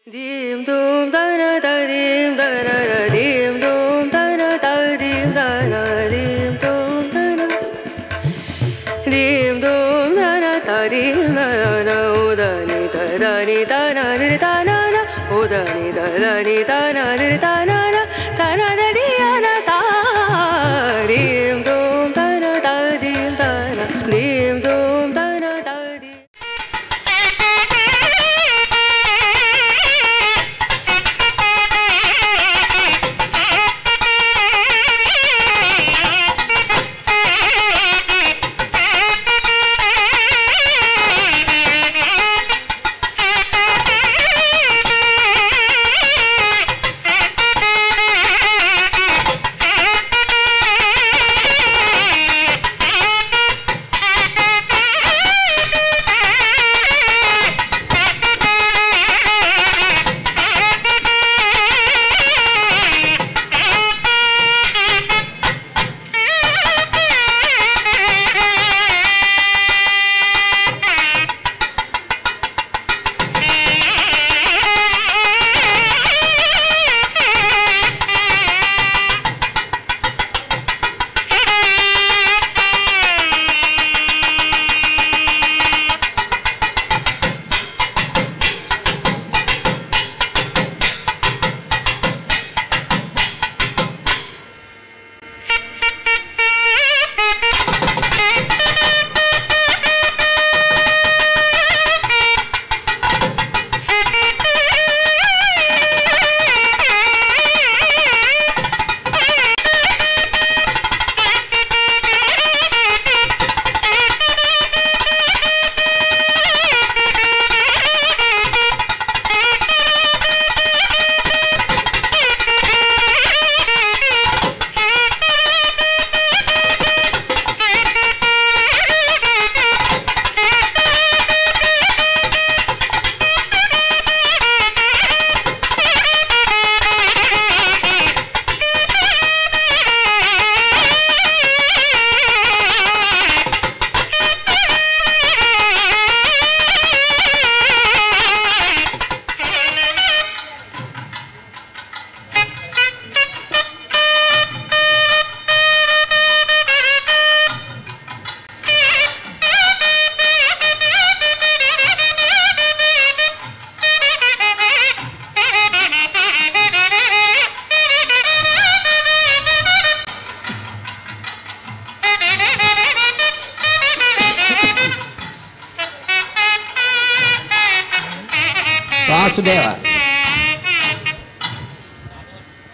Dim dum da na da dim da na na dim dum da na da dim da na dim dum da na dim dum da na da dim da na uda ni da na di da na na uda ni da ni da na di da na da di na da dim dum da na da dim da na dim dum da na da dim.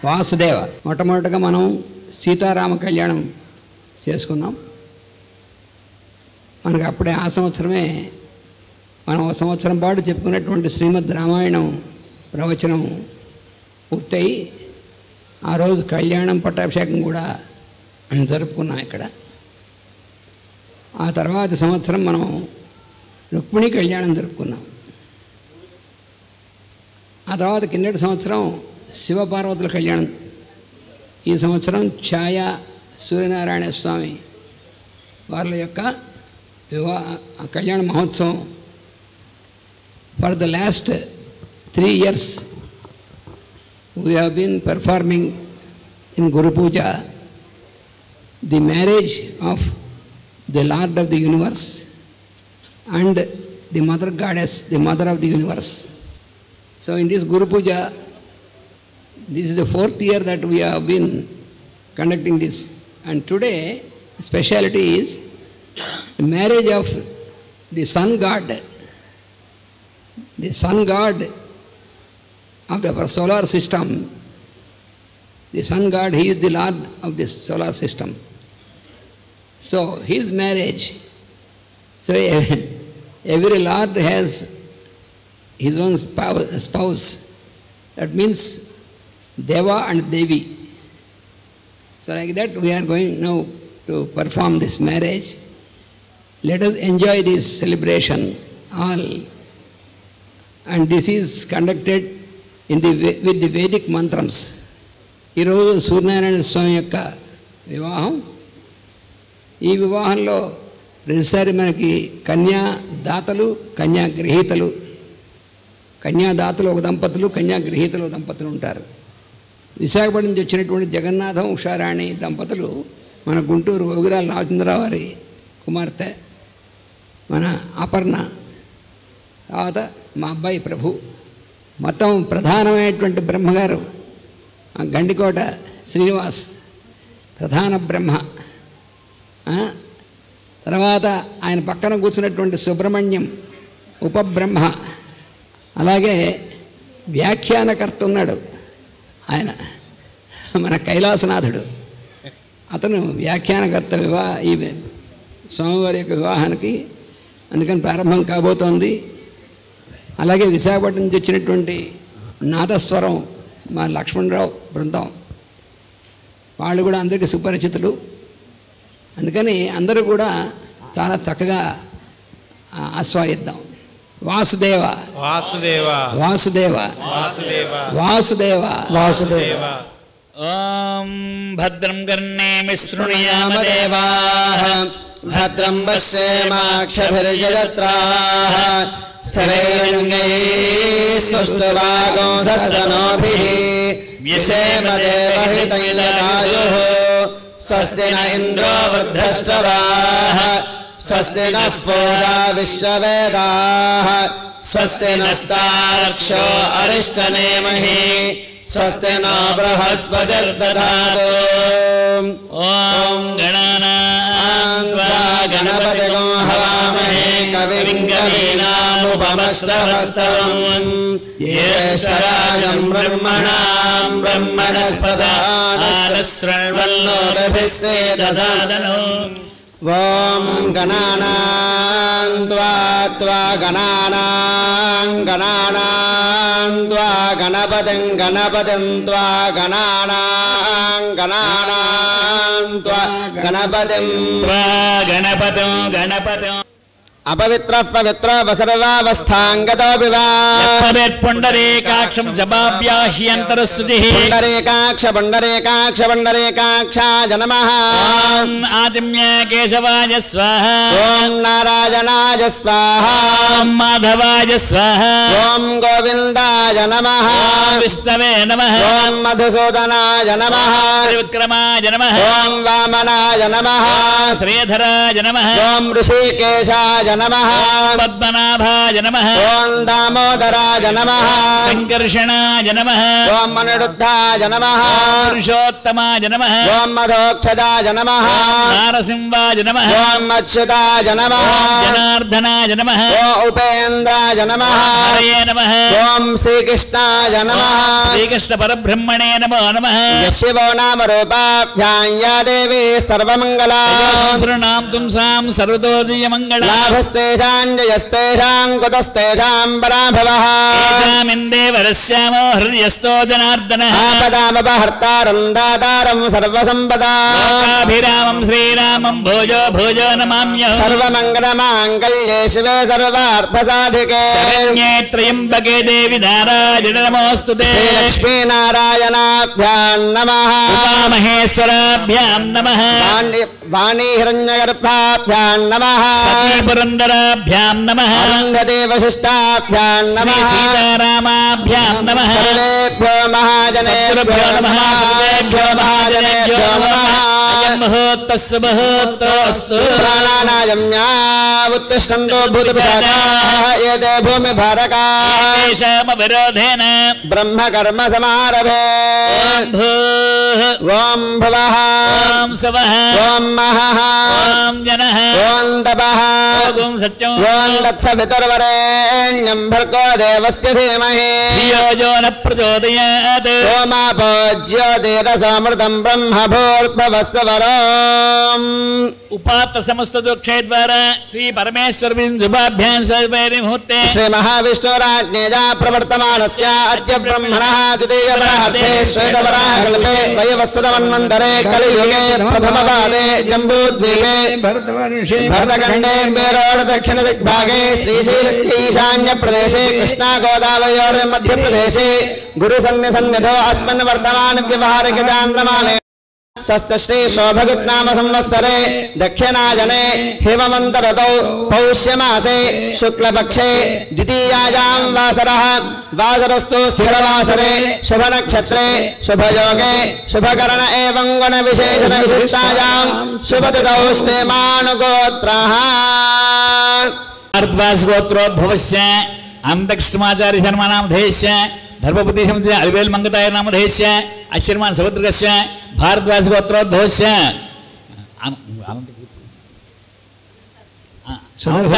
Vasudeva మొట్టమొదటిగా మనం సీతారామ కళ్యాణం చేసుకున్నాం. మనకు అప్పుడే ఆ సంవత్సరమే మనం ఒక సంవత్సరం పాటు చెప్పుకున్నటువంటి శ్రీమద్ రామాయణం ప్రవచనం పూర్తయి ఆ రోజు కళ్యాణం పట్టాభిషేకం కూడా జరుపుకున్నాం ఇక్కడ. ఆ తర్వాత సంవత్సరం మనం రుక్మిణి కళ్యాణం జరుపుకున్నాం. ఆ తర్వాత కిందటి సంవత్సరం శివపార్వతుల కళ్యాణం. ఈ సంవత్సరం ఛాయా సూర్యనారాయణ స్వామి వాళ్ళ యొక్క కళ్యాణ మహోత్సవం. For the last 3 years we have been performing in Guru Puja the marriage of the Lord of the universe and the Mother Goddess, the Mother of the universe. So in this Guru Puja, this is the 4th year that we have been conducting this. And today, the speciality is the marriage of the sun god. The sun god of our solar system. The sun god, he is the Lord of this solar system. So his marriage, so every Lord has his own spouse. That means Deva and Devi. So like that we are going now to perform this marriage. Let us enjoy this celebration all. And this is conducted with the Vedic mantrams. ఈరోజు సూర్యనారాయణ స్వామి యొక్క వివాహం. ఈ వివాహంలో ప్రతిసారి మనకి కన్యా దాతలు, కన్యా గ్రహీతలు కన్యాదాతలు ఒక దంపతులు, కన్యాగ్రహీతలు ఒక దంపతులు ఉంటారు. విశాఖపట్నం నుంచి వచ్చినటువంటి జగన్నాథం ఉషారాణి దంపతులు మన గుంటూరు ఒగిరాల రామచంద్రరావు వారి కుమార్తె, మన అపర్ణ, తర్వాత మా అబ్బాయి ప్రభు. మొత్తం ప్రధానమైనటువంటి బ్రహ్మగారు గండికోట శ్రీనివాస్ ప్రధాన బ్రహ్మ. తర్వాత ఆయన పక్కన కూర్చున్నటువంటి సుబ్రహ్మణ్యం ఉపబ్రహ్మ. అలాగే వ్యాఖ్యానకర్త ఉన్నాడు ఆయన, మన కైలాసనాథుడు. అతను వ్యాఖ్యానకర్త ఈ స్వామివారి యొక్క వివాహానికి అందుకని ప్రారంభం కాబోతోంది. అలాగే విశాఖపట్నం నుంచి వచ్చినటువంటి నాదస్వరం మా లక్ష్మణరావు బృందం, వాళ్ళు కూడా అందరికీ సుపరిచితులు. అందుకని అందరూ కూడా చాలా చక్కగా ఆస్వాదిద్దాం. వాసుదేవ వాసుదేవ వాసుదేవ వాసుదేవ వాసుదేవ వాసుదేవ. ఓం భద్రం కర్ణేమి శృణుయామ దేవాః భద్రం పశ్యేమాక్షభిర్యజత్రాః స్థిరైరంగైస్తుష్టువాగుంసస్తనూభిः వ్యశేమ దేవహితైలదాయుः స్వస్తి న ఇంద్రో వృద్ధశ్రవాः స్వస్తి నః పూషా విశ్వవేదాः స్వస్తి నస్తార్క్ష్యో అరిష్టనేమిః స్వస్తి నో బృహస్పతిర్దధాతు. ఓం గణానాన్వా గణపతిగం హవామహే కవిం కవీనాముపమశ్రవస్తవం జ్యేష్ఠరాజం బ్రహ్మణాం బ్రహ్మణస్పదానశ్రవన్నోరభిः సేదసాదనో. ఓం గణానాం త్వా గణానాం గణానాం త్వా గణపతిం గణపతిం త్వా గణానాం గణానాం త్వా గణపతిం గణపతిం గణపతిం అపవిత్రః పవిత్రో వసర్వావస్థాంగతోపి వా పుండరీకాక్షం జపాభ్యాహ్యంతరస్తుతిః పుండరీకాక్ష పుండరీకాక్ష పుండరీకాక్షాయ నమః. ఓం ఆచమ్య కేశవాయ స్వాహ. ఓం నారాయణాయ స్వాహ. ఓం మాధవాయ స్వాహ. ఓం గోవిందాయ నమః. ఓం విష్ణవే నమః. ఓం మధుసూదనాయ నమః. త్రివిక్రమాయ నమః. ఓం వామనాయ నమః. శ్రీధరాయ నమః. ఓం ఋషికేశాయ నమః. పద్మనాభాయ నమః. ఓం దామోదరాయ నమః. సంకర్షణాయ నమః. ఓం మనుడుద్ధాయ నమః. పురుషోత్తమాయ నమః. ఓం మధోక్షదాయ నమః. నారసింహాయ నమః. ఓం అచ్యుతాయ నమః. జనార్దనాయ నమః. ఓం ఉపేంద్రాయ నమః. హరయే నమః. ఓం శ్రీకృష్ణాయ నమః. శ్రీకృష్ణ పరబ్రహ్మణే నమో నమః. యశివో నామ రూపాభ్యాం యా దేవీ సర్వమంగళా. సహస్రనామ తుంసాం సర్వతోదయ మంగళ. లాభస్తేషాం జయస్తేషాం కుతస్తేషాం పరాభవః. ఏషామిందే వరస్యామో హృదయస్థో జనార్దనః. ఆపదామపహర్తారం దాతారం సర్వసంపదా. లోకాభిరామం శ్రీరామం భోజో భోజో నమామ్యహం. సర్వమంగళమాంగళ్యే శివే సర్వార్థసాధికే. శరణ్యే త్రయంబకే దేవి నారాయణ నమోస్తుతే. శ్రీలక్ష్మీనారాయణాభ్యాం నమః. ఉమామహేశ్వరాభ్యాం నమః. వాణీ హిరణ్యగర్భాభ్యాం నమః. పురందరాభ్యాం నమః. అరుంధతి వశిష్టాభ్యాం శ్రీ నమః. సీతారామాభ్యాం నమః. సర్వేభ్యో మహాజనేభ్యో నమః. సర్వేభ్యో మహాజనేభ్యో నమః. అయం ముహూర్తస్సు ముహూర్తోస్తు. ప్రాణానాయమ్యా ఉత్తిష్టంతో భూతపిశాచాః ఏతే భూమిభారకాః. తేషామవిరోధేన బ్రహ్మకర్మ సమారభే. ఓం భూః ఓం భువః. ఓం శవః. ఓం మహః. ఓం జనః. ఓం తపః. ఓం సత్యం. ఓం తత్సవితుర్వరేణ్యం భర్గో దేవస్య ధీమహి. ధియో యో న ప్రచోదయాత్. ఓమాపో జ్యోతిరసమృతం బ్రహ్మ భూర్భువస్సువరం. ఉపాత్త సమస్త దోక్షేద్వారా శ్రీ పరమేశ్వర శుభాభ్యాం సర్వేరి ముహూర్తే శ్రీ మహావిష్ణురాజ్ఞేయా ప్రవర్తమానస్య అద్య బ్రహ్మణః ద్వితీయ ప్రార్థే శ్వేతవరాహకల్పే వయవస్తుతమన్వంతరే కలియుగే ప్రథమపాదే జంబూద్వీపే భరతఖండే మేరోడ దక్షిణ దిగ్భాగే శ్రీశైలస్య ఈశాన్య ప్రదేశే కృష్ణా గోదావయోర్ మధ్య ప్రదేశే గురు సన్నిధో అస్మిన్ వర్తమాన వ్యవహారిక చాంద్రమానే स्वस्य श्री शोभकृत्नाम संवत्सरे दक्षिणाजने हेमवन्तऋतौ पौष्यमासे शुक्लपक्षे द्वितीयायां वासरः वासरस्तु स्थिरवासरे शुभनक्षत्रे शुभयोगे शुभकरण एवं गुणविशेषण विशिष्टायां शुभतिथौ श्रीमानुगोत्रः भारद्वाज गोत्रोद्भवस्य अंतक्षमाचार्य शर्मानामधेयस्य धर्मपति समिति अलिवेल मंगताय नामधेयस्य अश्वर्मान समुद्रकस्य भारद्वाज गोत्रोद्भवस्य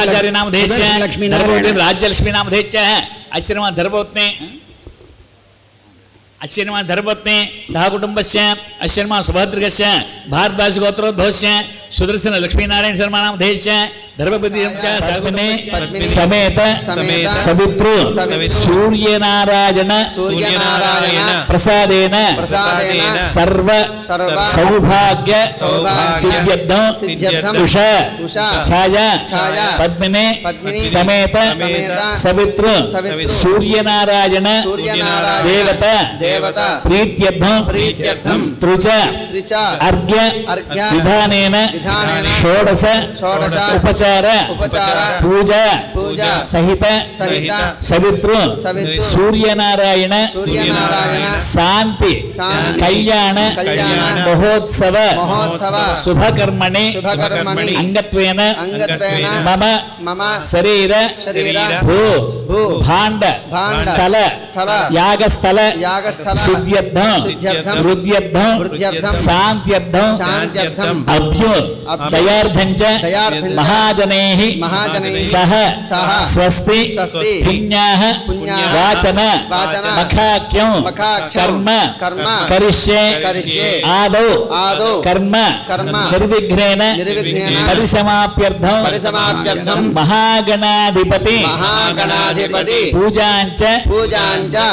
आचार्य नामधेयस्य राज्यलक्ष्मी नामधेयस्य अश्वर्मान धर्मपत्नी अश्वर्मान धर्मपत्नी सहकुटुंबस्य अश्वर्मान सुभद्रकस्य भारद्वाज गोत्रोद्भवस्य सुदर्शन लक्ष्मीनारायण शर्मा नामधेयस्य धर्मपति समेत सवितृ सूर्यनारायण प्रसादेन सर्व सौभाग्य सिद्ध्यर्थं उषा छाया पद्मिने समेत सवितृ सूर्यनारायण देवता प्रीत्यर्थं त्रुच अर्घ्य विधानेन षोडश उपचार पूजा सहित सवितृ सूर्यनारायण शांति कल्याण महोत्सव शुभकर्मणि अंगत्वेन मम शरीर भू भाण्ड स्थल यागस्थल शुद्ध्यर्थं शान्त्यर्थं अभ्यु दयार्थञ्च महाजनैः सह स्वस्ति पुण्याः वाचन मखाख्यं कर्म करिष्ये आदौ कर्म निर्विघ्नेन परिसमाप्यर्थं महागणाधिपति पूजाञ्च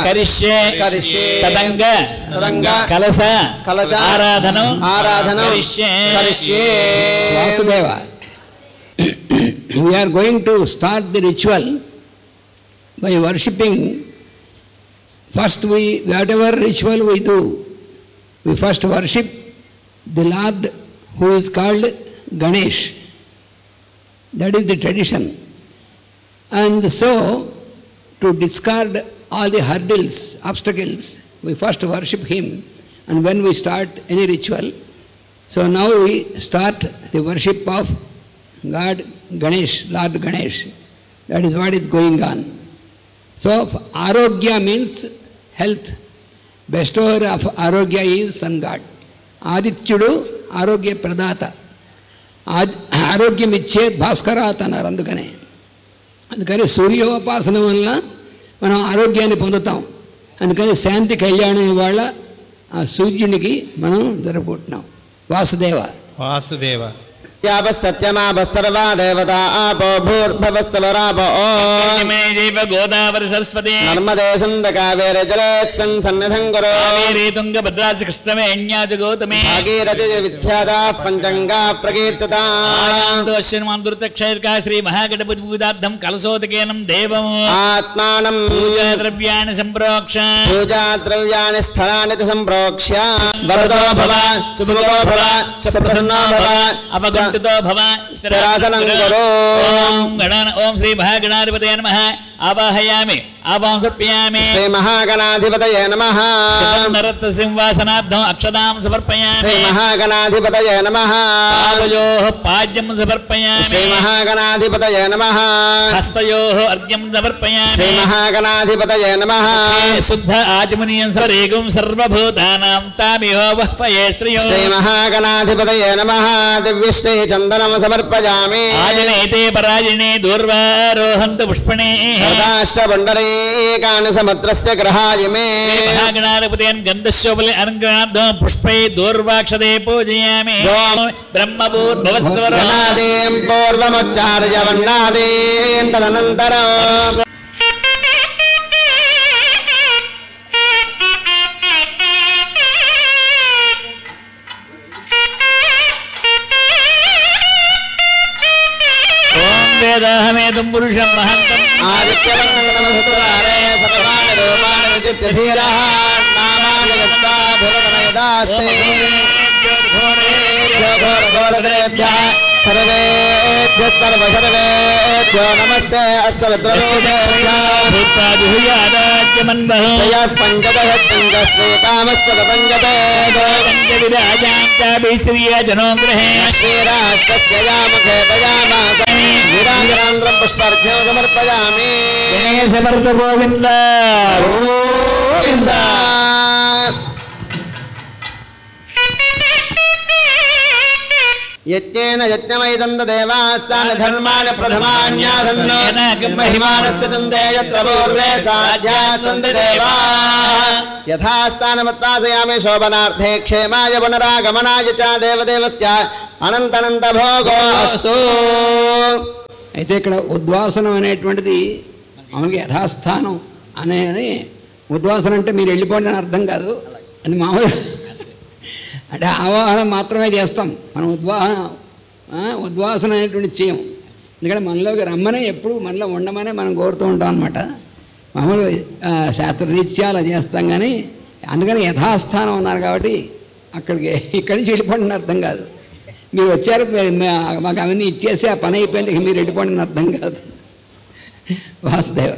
करिष्ये तदंग कलश आराधनो करिष्ये Vasudeva. We are going to start the ritual by worshipping. First whatever ritual we do, we first worship the Lord who is called Ganesh. That is the tradition. And so, to discard all the hurdles, obstacles, we first worship him. And when we start any ritual, so now we start the worship of God Ganesh, Lord Ganesh. That is what is going on. So Arogya means health. Bestower of Arogya is Sun God. Adityudu Arogya Pradata. Arogyam icched Bhaskarata అన్నారు అందుకనే సూర్యోపాసన వల్ల మనం ఆరోగ్యాన్ని పొందుతాం. అందుకని శాంతి కళ్యాణం ఇవాళ ఆ సూర్యునికి మనం జరుపుకుంటున్నాం. వాసుదేవ వాసుదేవ सत्यमाभस्तर्वा देवता आपो भूर्भवस्तवरापो गोदावरी सरस्वती नर्मदे सन्दकावेरे जलेऽस्मिन् सन्निधं कुरु कावेरी तुङ्गभद्रासि कृष्णमे अण्या च गौतमे भागीरथी विख्याताः पञ्चङ्गाः प्रकीर्तिताः अश्विन्मान्दुर्तक्षैर्का श्री महागणपति पूजार्थं कलशोदकेनं देवम् आत्मानं पूजाद्रव्याणि सम्प्रोक्ष पूजाद्रव्याणि स्थलानि च सम्प्रोक्ष्य वरदो भव सुभगो भव सुप्रसन्नो भव अवगुण्ठितो भव स्थिरासनं कुरु ओम श्री महागणाधिपतये नमः आवाहयामि आवांसर्पयामि श्री महागणाधिपतये नमः नरत्न सिंहासनाद्धं अक्षतां समर्पयामि श्री महागणाधिपतये नमः पावयोः पाद्यं समर्पयामि श्री महागणाधिपतये नमः हस्तयोः अर्घ्यं समर्पयामि श्री महागणाधिपतये नमः शुद्ध आचमनीयं स्वरेगुं सर्वभूतानां तामिहो वह्वये श्रियो श्री महागणाधिपतये नमः दिव्यश्री चन्दनं समर्पयामि आजनेते पराजने दूर्वारोहन्त पुष्पणे पुण्डरीकानि समुद्रस्य ग्रहाय मे महागणाधिपतेन गन्धशोभले अनङ्गनाद्धं पुष्पै दूर्वाक्षते पूजयामि ब्रह्मभूर्भुवस्वरो वन्नादीं पूर्वमुच्चार्य वन्नादीं तदनन्तरम् वेदाहमेदं पुरुषं महन्तम् आदित्यवन्दनमसुरारे सर्वाणि रूपाणि विचित्य धीरः नामानि यस्ताभिरतनयदास्ते सर्वेभ्यः सर्वसर्वेभ्यो नमस्ते श्रीराष्ट्रस्यामुखेतयामासं पुष्पार्घ्यं समर्पयामि गोविंद गोविन्द यज्ञेन यज्ञमैदन्त देवास्तानि धर्माणि प्रथमान्यासन्नो महिमानस्य दन्ते यत्र पूर्वे साध्यासन्ति देवाः यथास्थानमुत्पादयामि शोभनार्थे क्षेमाय पुनरागमनाय च देवदेवस्य అనంతనంత భోగో అస్తు. అయితే ఇక్కడ ఉద్వాసనం అనేటువంటిది మామూలుగా యథాస్థానం అనేది ఉద్వాసన అంటే మీరు వెళ్ళిపోండి అని అర్థం కాదు. అని మామూలుగా అంటే ఆవాహన మాత్రమే చేస్తాం మనం. ఉద్వాసన అనేటువంటి చేయం. ఎందుకంటే మనలోకి రమ్మనే ఎప్పుడు మనలో ఉండమనే మనం కోరుతూ ఉంటాం అనమాట. మామూలుగా శాస్త్రరీత్యా అలా చేస్తాం. కానీ అందుకని యథాస్థానం ఉన్నారు కాబట్టి ఇక్కడి నుంచి వెళ్ళిపోండి అని అర్థం కాదు. మీరు వచ్చారు మాకు అవన్నీ ఇచ్చేసి ఆ పని అయిపోయింది మీరు వెళ్ళిపోండి అని అర్థం కాదు. వాసుదేవ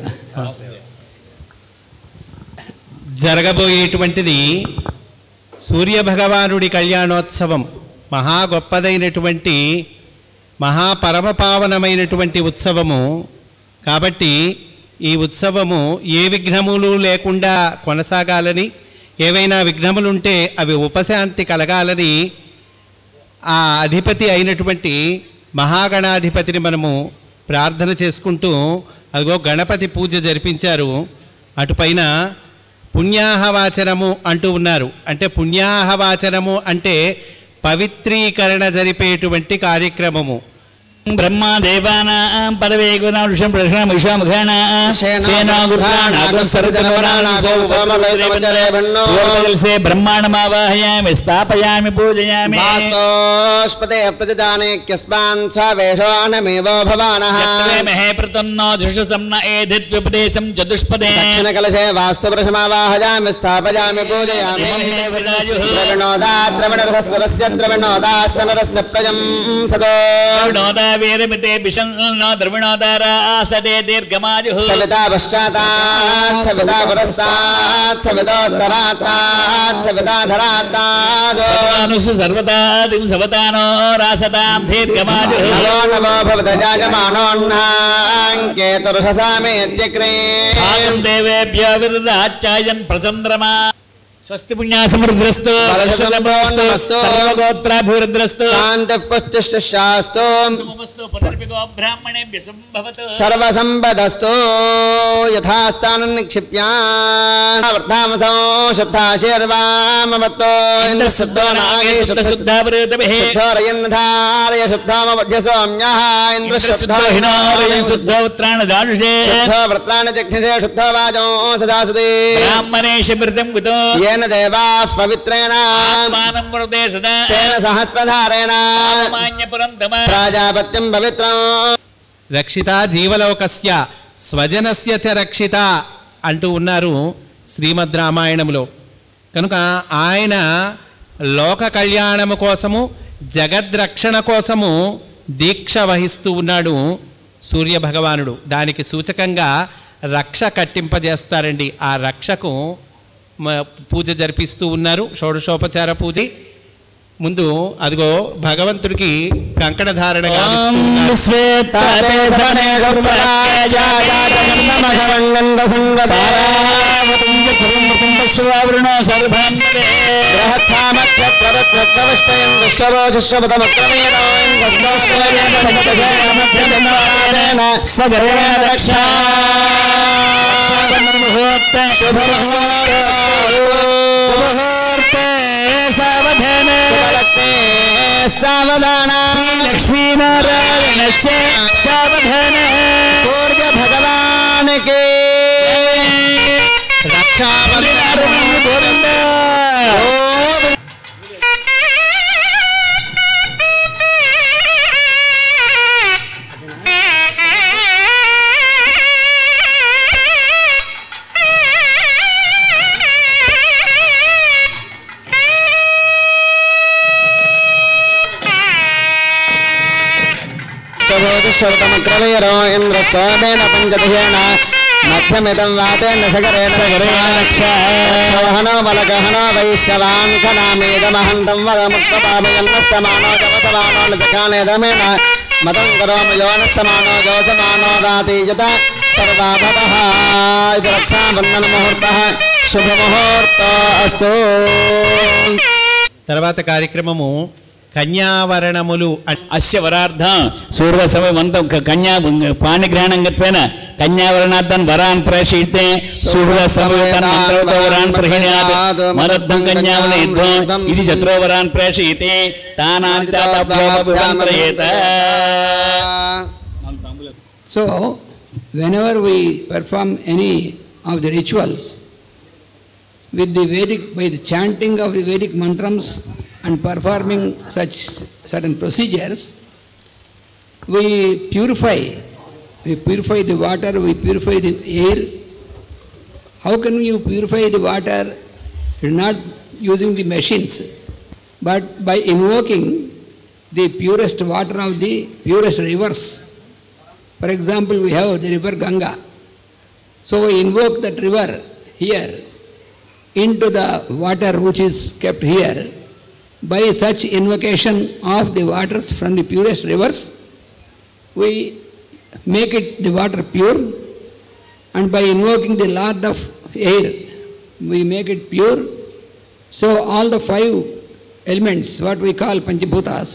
జరగబోయేటువంటిది సూర్యభగవానుడి కళ్యాణోత్సవం. మహా గొప్పదైనటువంటి మహాపరమపావనమైనటువంటి ఉత్సవము. కాబట్టి ఈ ఉత్సవము ఏ విఘ్నములు లేకుండా కొనసాగాలని, ఏవైనా విఘ్నములుంటే అవి ఉపశాంతి కలగాలని ఆ అధిపతి అయినటువంటి మహాగణాధిపతిని మనము ప్రార్థన చేసుకుంటూ అదిగో గణపతి పూజ జరిపించారు. అటుపైన పుణ్యాహవాచనము అంటూ ఉన్నారు. అంటే పుణ్యాహవాచనము అంటే పవిత్రీకరణ జరిపేటువంటి కార్యక్రమము. బ్రహ్మ దేవానాం పదవే గుణాలుషం ప్రదక్షిణ విషాముఖానాం సేనాగుర్గాణాగంసరితమరాణాసోమవేదమంజరేభన్నో బ్రహ్మాండమావాహయామి స్థాపయామి పూజయామి వాస్తోస్పతే ప్రతిదానేక్యస్మాన్ సవేషోణమేవో భవానః మహే ప్రతన్నో ధృషసమ్న ఏధిత్యుపదేశం చతుష్పదే దక్షిణకలశే వాస్తుప్రథమావాహయామి స్థాపయామి పూజయామి ద్రవిణోదాద్రవిణరసరస్య ద్రవిణోదాసనరస్య ప్రజం సదో వీరమితే బిషన్నో ద్రవిణోదారాసదే దీర్ఘమాజుః సవితా పశ్చాతాత్ సవితా పురస్తాత్ సవితోత్తరాతాత్ సవితా ధరాతాత్ అనుసు సర్వతాదిం సవతానో రాసతాం దీర్ఘమాజుః నమో నమో భవత జాయమానోన్నాంకేతుర్హసామేత్యగ్రే ఆయం దేవేభ్యో విరుదాచాయన్ ప్రచంద్రమా స్వస్తి పుణ్యాసమృద్రస్తు సర్వగోత్రాభివృద్రస్తు శాంతిఃపుష్టిశ్శాస్తు సమస్తు పునర్విగో బ్రాహ్మణేభ్య సంభవతు సర్వసంపదస్తు యథాస్థానం నిక్షిప్య వర్ధామసో శుద్ధాశీర్వామమత్తో ఇంద్రశుద్ధో నాగే శుద్ధావృతభిః శుద్ధోరయన్ధారయ శుద్ధామధ్యసోమ్యః ఇంద్రశుద్ధో హినోరయం శుద్ధోత్రాణ దానుషే శుద్ధో వృత్రాణ జఘ్నిషే శుద్ధో వాజో సదాసుదే బ్రాహ్మణేషమృతం వితో येन देवाः पवित्रेण ఆత్మానం వృదే సదా तेन सहस्रधारेण మాన్యపురంతమ प्राजापत्यं पवित्रं రక్షిత జీవలోకస్య స్వజనస్య చ రక్షిత అంటూ ఉన్నారు శ్రీమద్ రామాయణములో. కనుక ఆయన లోక కళ్యాణము కోసము జగద్రక్షణ కోసము దీక్ష వహిస్తూ ఉన్నాడు సూర్యభగవానుడు. దానికి సూచకంగా రక్ష కట్టింపజేస్తారండి. ఆ రక్షకు పూజ జరిపిస్తూ ఉన్నారు. షోడశోపచార పూజ. ముందు అదిగో భగవంతుడికి కంకణ ధారణ सावधान लक्ष्मीनारायण से सावधान सूर्य भगवान के रक्षाबंधन गोविंद श्रवतमक्रवीरो इन्द्रस्तोमेन पञ्चदशेन मध्यमिदं वातेन सगरेण रक्षोहनो बलगहनो वैष्णवान् खनामेदमहन्तं वदमुक्तपामयन्नस्तमानो जपसमानो नचकानेदमेन मतं करोमि योनस्तमानो जोसमानो रातीजत सर्वाभवः इति रक्षाबन्धनमुहूर्तः शुभमुहूर्तो अस्तु. తర్వాత కార్యక్రమము కన్యావరణములు. అస్య వరార్థం సూర్య సమయమంతం కన్యా పాణిగ్రహణం గత్వేన కన్యావరణార్థం వరాన్ ప్రేషయితే సూర్య సమయతం మంత్రతో వరాన్ ప్రహిణాత్ మదర్థం కన్యావరణం ఇది చతురో వరాన్ ప్రేషయితే తానాంతప్రయేత. So, whenever we perform any of the rituals with the Vedic, by the chanting of the Vedic mantrams and performing such certain procedures, we purify the water, we purify the air. How can you purify the water? Not using the machines, but by invoking the purest water of the purest rivers. For example, we have the river Ganga. So we invoke that river here into the water which is kept here. By such invocation of the waters from the purest rivers, we make it the water pure, and by invoking the Lord of air, we make it pure. So all the 5 elements, what we call Panchabhutas,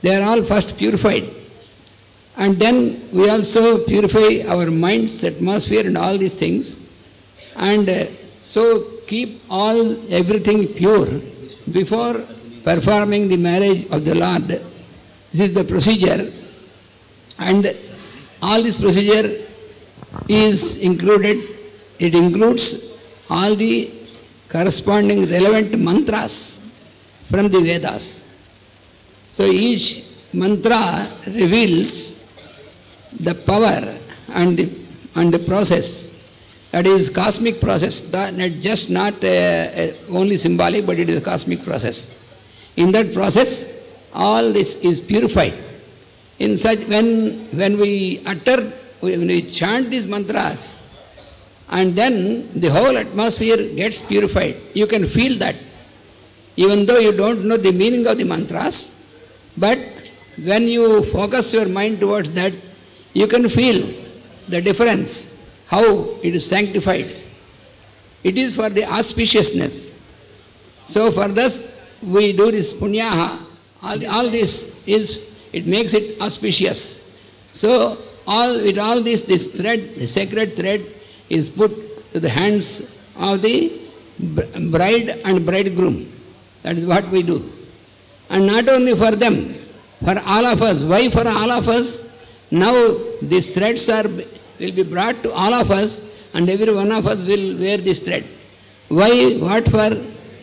they are all first purified. And then we also purify our minds, atmosphere and all these things. And so keep everything pure before performing the marriage of the Lord. This is the procedure. And all this procedure is included, it includes all the corresponding relevant mantras from the Vedas. So each mantra reveals the power and the process, that is cosmic process, not only symbolic, but it is a cosmic process. In that process, all this is purified. In such, when we chant these mantras, and then the whole atmosphere gets purified. You can feel that, even though you don't know the meaning of the mantras, but when you focus your mind towards that, you can feel the difference, how it is sanctified. It is for the auspiciousness. So for this, we do this punyaha. All this is, it makes it auspicious. So with all this thread, the sacred thread, is put to the hands of the bride and bridegroom. That is what we do. And not only for them, for all of us. Why for all of us? Now these threads will be brought to all of us, and every one of us will wear this thread. Why? What for?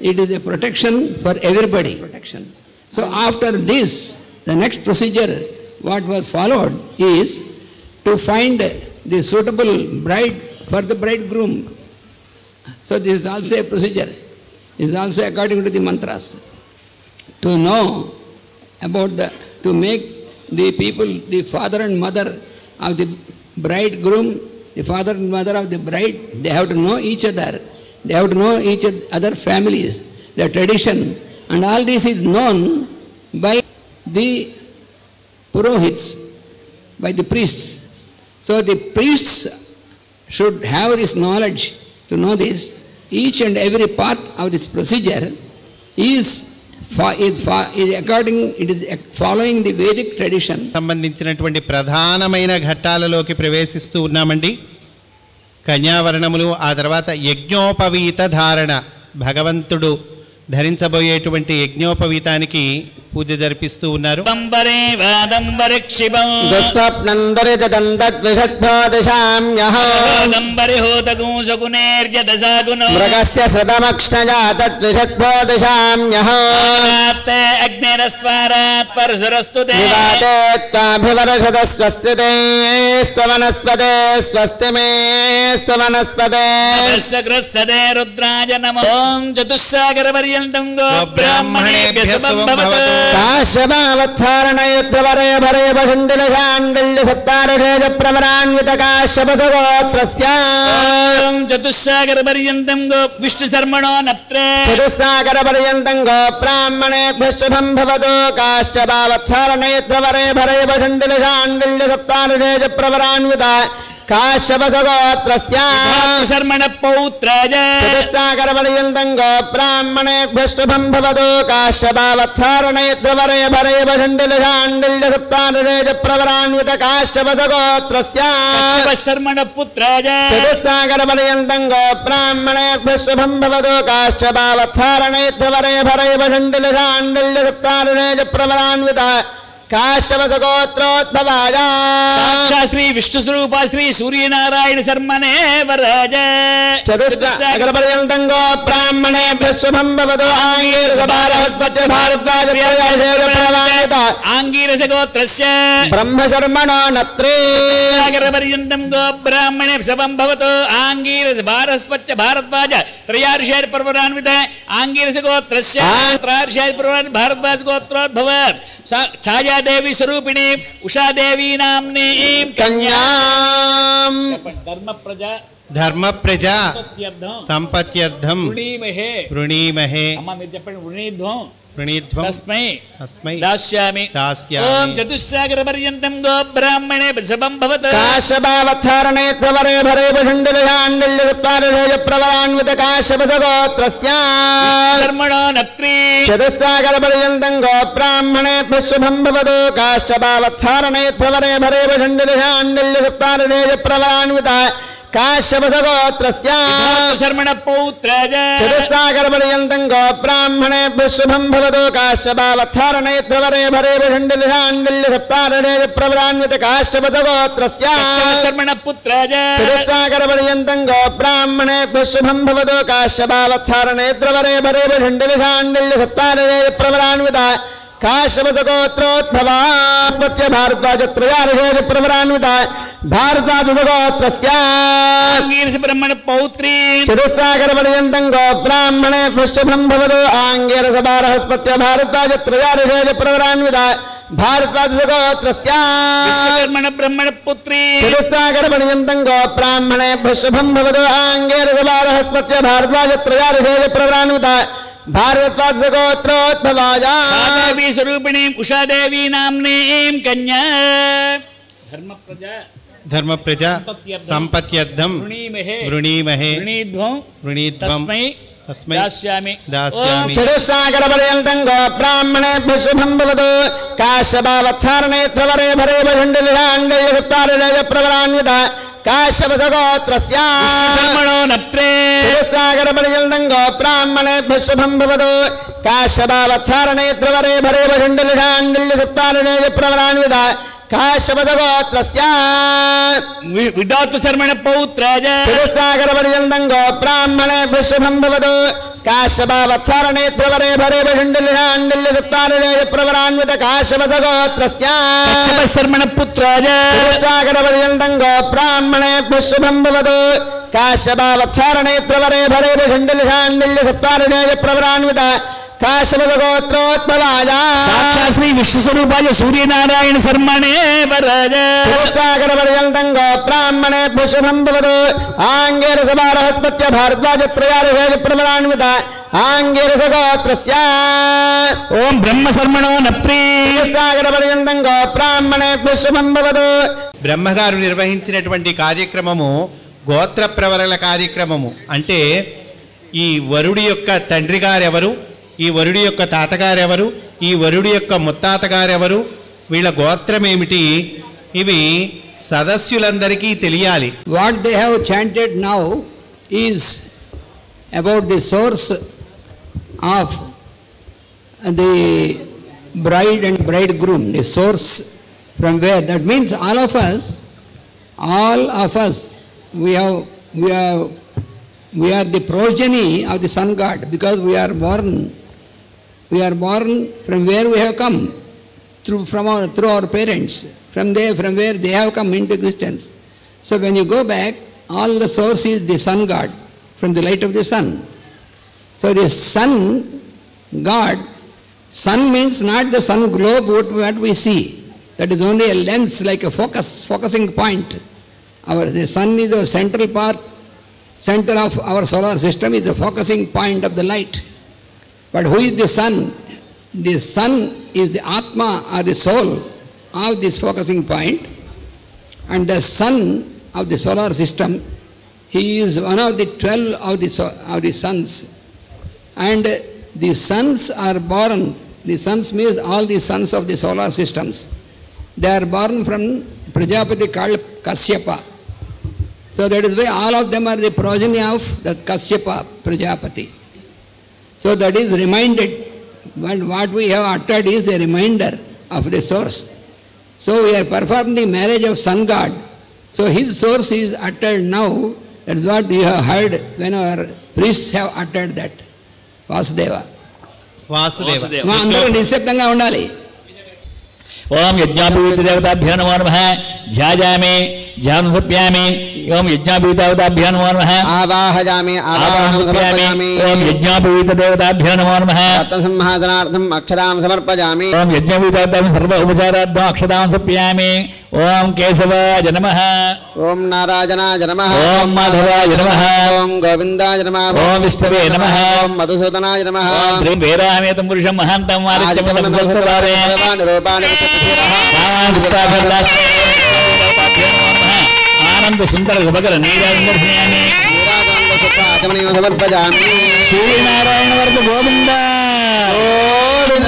It is a protection for everybody. Protection. So after this, the next procedure, what was followed is to find the suitable bride for the bridegroom. So this is also a procedure. It is also according to the mantras. To know about to make the people, the father and mother of the bridegroom, the father and mother of the bride, they have to know each other. They have to know each other families, their tradition, and all this is known by the purohits, by the priests. So the priests should have this knowledge to know this. Each and every part of this procedure is following the Vedic tradition. సంబంధించినటువంటి ప్రధానమైన ఘట్టాలలోకి ప్రవేశిస్తూ ఉన్నామండి. కన్యావరణములు, ఆ తర్వాత యజ్ఞోపవీత ధారణ, భగవంతుడు ధరించబోయేటువంటి యజ్ఞోపవీతానికి పూజ జరిపిస్తూ ఉన్నారు. రుద్రాయ నమో చతుస్సాగర పర్యంతం గో బ్రాహ్మణేభ్యః సంభవతు. काश्यपावत्सारणयुद्धवरे भरे वशण्डिलशाण्डिल्य सत्तारुषेज प्रवरान्वित काश्यपसगोत्रस्य चतुस्सागरपर्यन्तं गो विष्णुशर्मणो नत्रे चतुस्सागरपर्यन्तं गो ब्राह्मणेभ्यः शुभं भवतु काश्यपावत्सारणयुद्धवरे भरे वशण्डिलशाण्डिल्य सत्तारुषेज प्रवरान्वित काश्यपसगोत्रस्य शर्मण पौत्राय चतुस्सागरपर्यन्तं गो ब्राह्मणेभ्यः शुभं भवतु काश्यपावत्सारणयुद्धवरे भरे वशण्डिलशाण्डिल्य सत्तारुषेज प्रवरान्वित काश्यपसगोत्रस्य शर्मण पुत्राय चतुस्सागरपर्यन्तं गो ब्राह्मणेभ्यः शुभं भवतु काश्यपावत्सारणयुद्धवरे भरे वशण्डिलशाण्डिल्य सत्तारुषेज प्रवरान्वित काश्यपसगोत्रोद्भवाय साक्षात् श्री विष्णुस्वरूप श्री सूर्यनारायण शर्मणे वराज चतुस्सागरपर्यन्तं गो ब्राह्मणेभ्यः शुभं भवतु आङ्गीरसभारहस्पत्य भारद्वाज प्रवान्वित आङ्गीरसगोत्रस्य ब्रह्मशर्मणो नत्रे सागरपर्यन्तं गो ब्राह्मणे शुभं भवतु आङ्गीरसभारहस्पत्य भारद्वाज त्रयार्षेण पर्वरान्वित आङ्गीरसगोत्रस्य त्रयार्षेण पर्वरान्वित भारद्वाज गोत्रोद्भवत् छाया देवी स्वरूपिणी उषा देवी नाम्नी कन्यां धर्म प्रजा संपत्त्यर्थं वृणीमहे अम्मा మీరు చెప్పండి వృణీధ్వం वृणीध्वं तस्मै दास्यामि ओम चतुस्सागरपर्यन्तं गो ब्राह्मणे शुभं भवतु काश्यपावत्सारणयुद्धवरे भरे वशण्डिलशाण्डिल्य सत्तारुषेज प्रवरान्वित काश्यपसगोत्रस्य शर्मणो नत्री चतुस्सागरपर्यन्तं गो ब्राह्मणेभ्यः शुभं भवतु काश्यपावत्सारणयुद्धवरे भरे वशण्डिलशाण्डिल्य सत्तारुषेज प्रवरान्वित काश्यपसगोत्रस्य शर्मण पौत्राय चतुस्सागरपर्यन्तं गो ब्राह्मणेभ्यः शुभं भवतु काश्यपावत्सारणयुद्धवरे भरे वशण्डिलशाण्डिल्य सत्तारुषेज प्रवरान्वित काश्यपसगोत्रस्य शर्मण पुत्राय चतुस्सागरपर्यन्तं गो ब्राह्मणेभ्यः शुभं भवतु काश्यपावत्सारणयुद्धवरे भरे वशण्डिलशाण्डिल्य सत्तारुषेज प्रवरान्वित काश्यपसगोत्रोद्भवास्पत्य भारद्वाज त्रयार्षेज प्रवरान्वित भारद्वाजगोत्रस्य ब्रह्मण पौत्री चतुस्सागरपर्यन्तं गो ब्राह्मणेभ्यः शुभं भवतु आङ्गीरसभारहस्पत्य भारद्वाज त्रयार्षेज प्रवरान्वित भारद्वाजगोत्रस्य ब्रह्मण पुत्री चतुस्सागरपर्यन्तं गो ब्राह्मणेभ्यः शुभं भवतु आङ्गीरसभारहस्पत्य भारद्वाज त्रयार्षेज प्रवरान्वित भारद्वाजगोत्रोद्भवाय देवी स्वरूपिणी उषा देवी नाम्नी कन्या धर्म प्रजा संपत्त्यर्थं वृणीमहे वृणीध्वं तस्मै दास्यामि चतुस्सागरपर्यन्तं गो ब्राह्मणेभ्यः शुभं भवतु काश्यपावत्सारणयुद्धवरे भरे वशण्डिलशाण्डिल्य सत्तारुषेज प्रवरान्वित काश्यपसगोत्रस्य चतुस्सागरपर्यन्तं गो ब्राह्मणेभ्यः शुभं भवतु काश्यपावत्सारणयुद्धवरे भरे वशण्डिलशाण्डिल्य सत्तारुषेज प्रवरान्वित काश्यपसगोत्रस्य विदातु शर्मण पौत्राय चतुस्सागरपर्यन्तं गो ब्राह्मणेभ्यः शुभं भवतु काश्यपावत्सारणयुद्धवरे भरे वशण्डिलशाण्डिल्य सत्तारुषेज प्रवरान्वित काश्यपसगोत्रस्य शर्मण पुत्राय चतुस्सागरपर्यन्तं गो ब्राह्मणेभ्यः शुभं भवतु काश्यपावत्सारणयुद्धवरे भरे वशण्डिलशाण्डिल्य सत्तारुषेज प्रवरान्वित काश्यपसगोत्रोद्भवाय साक्षात् श्री विष्णुस्वरूपाय सूर्यनारायण शर्मणे वराज चतुस्सागरपर्यन्तं गो ब्राह्मणेभ्यः शुभं भवतु आङ्गीरसभारहस्पत्य भारद्वाज त्रयार्षेज प्रवरान्वित आङ्गीरसगोत्रस्य ओम ब्रह्म शर्मणो नत्री चतुस्सागरपर्यन्तं गो ब्राह्मणेभ्यः शुभं भवतु బ్రహ్మగారు నిర్వహించినటువంటి కార్యక్రమము గోత్ర ప్రవరల కార్యక్రమము. అంటే ఈ వరుడి యొక్క తండ్రి గారెవరు, ఈ వరుడి యొక్క తాతగారెవరు, ఈ వరుడి యొక్క ముత్తాతగారెవరు, వీళ్ళ గోత్రం ఏమిటి, ఇవి సదస్యులందరికీ తెలియాలి. What they have chanted now is about the source of the bride and bridegroom, the source from where. That means all of us, we are the progeny of the sun god, because we are born from where we have come, through our parents, from where they have come into existence. So when you go back, all the source is the sun god, from the light of the sun. So the sun god Sun means not the sun globe what we see. That is only a lens, like a focusing point. The sun is the central part, center of our solar system is the focusing point of the light. But who is the sun? The sun is the Atma or the soul of this focusing point, and the sun of the solar system, he is one of the 12 of the suns. And the suns are born, the suns means all the suns of the solar systems. They are born from Prajapati called Kasyapa. So that is why all of them are the progeny of the Kasyapa Prajapati. So that is reminded, but what we have uttered is a reminder of the source. So we are performing the marriage of sun god. So his source is uttered now. That is what you have heard when our priests have uttered that. Vasudeva. Vasudeva అందరూ నిశ్శబ్దంగా ఉండాలి. ఓం యజ్ఞాపీతదేవతాభ్యో నమో నమః ధ్యాయామి ధ్యానసప్యామి ఓం యజ్ఞాపీతదేవతాభ్యో నమో నమః ఆవాహయామి ఆవాహనం సమర్పయామి ఓం యజ్ఞాపీతదేవతాభ్యో నమో నమః రత్నసింహాసనార్థం అక్షతాం సమర్పయామి ఓం యజ్ఞాపీతదేవతాభ్యో సర్వ ఉపచారార్థం అక్షతాం సమర్పయామి ఓం కేశవాయ నమః ఓం నారాయణాయ నమః ఓం మాధవాయ నమః ఓం గోవిందాయ నమః ఓం విష్ణవే నమః ఓం మధుసూదనాయ నమః ఓం శ్రీం వీరామేతం పురుషం మహాంతం ఆదిత్యమనం సంస్తవారే ఆనంద సుందర శుభకర నీరాజనర్శయామి సమర్పయామి సూర్యనారాయణ వర్త గోవింద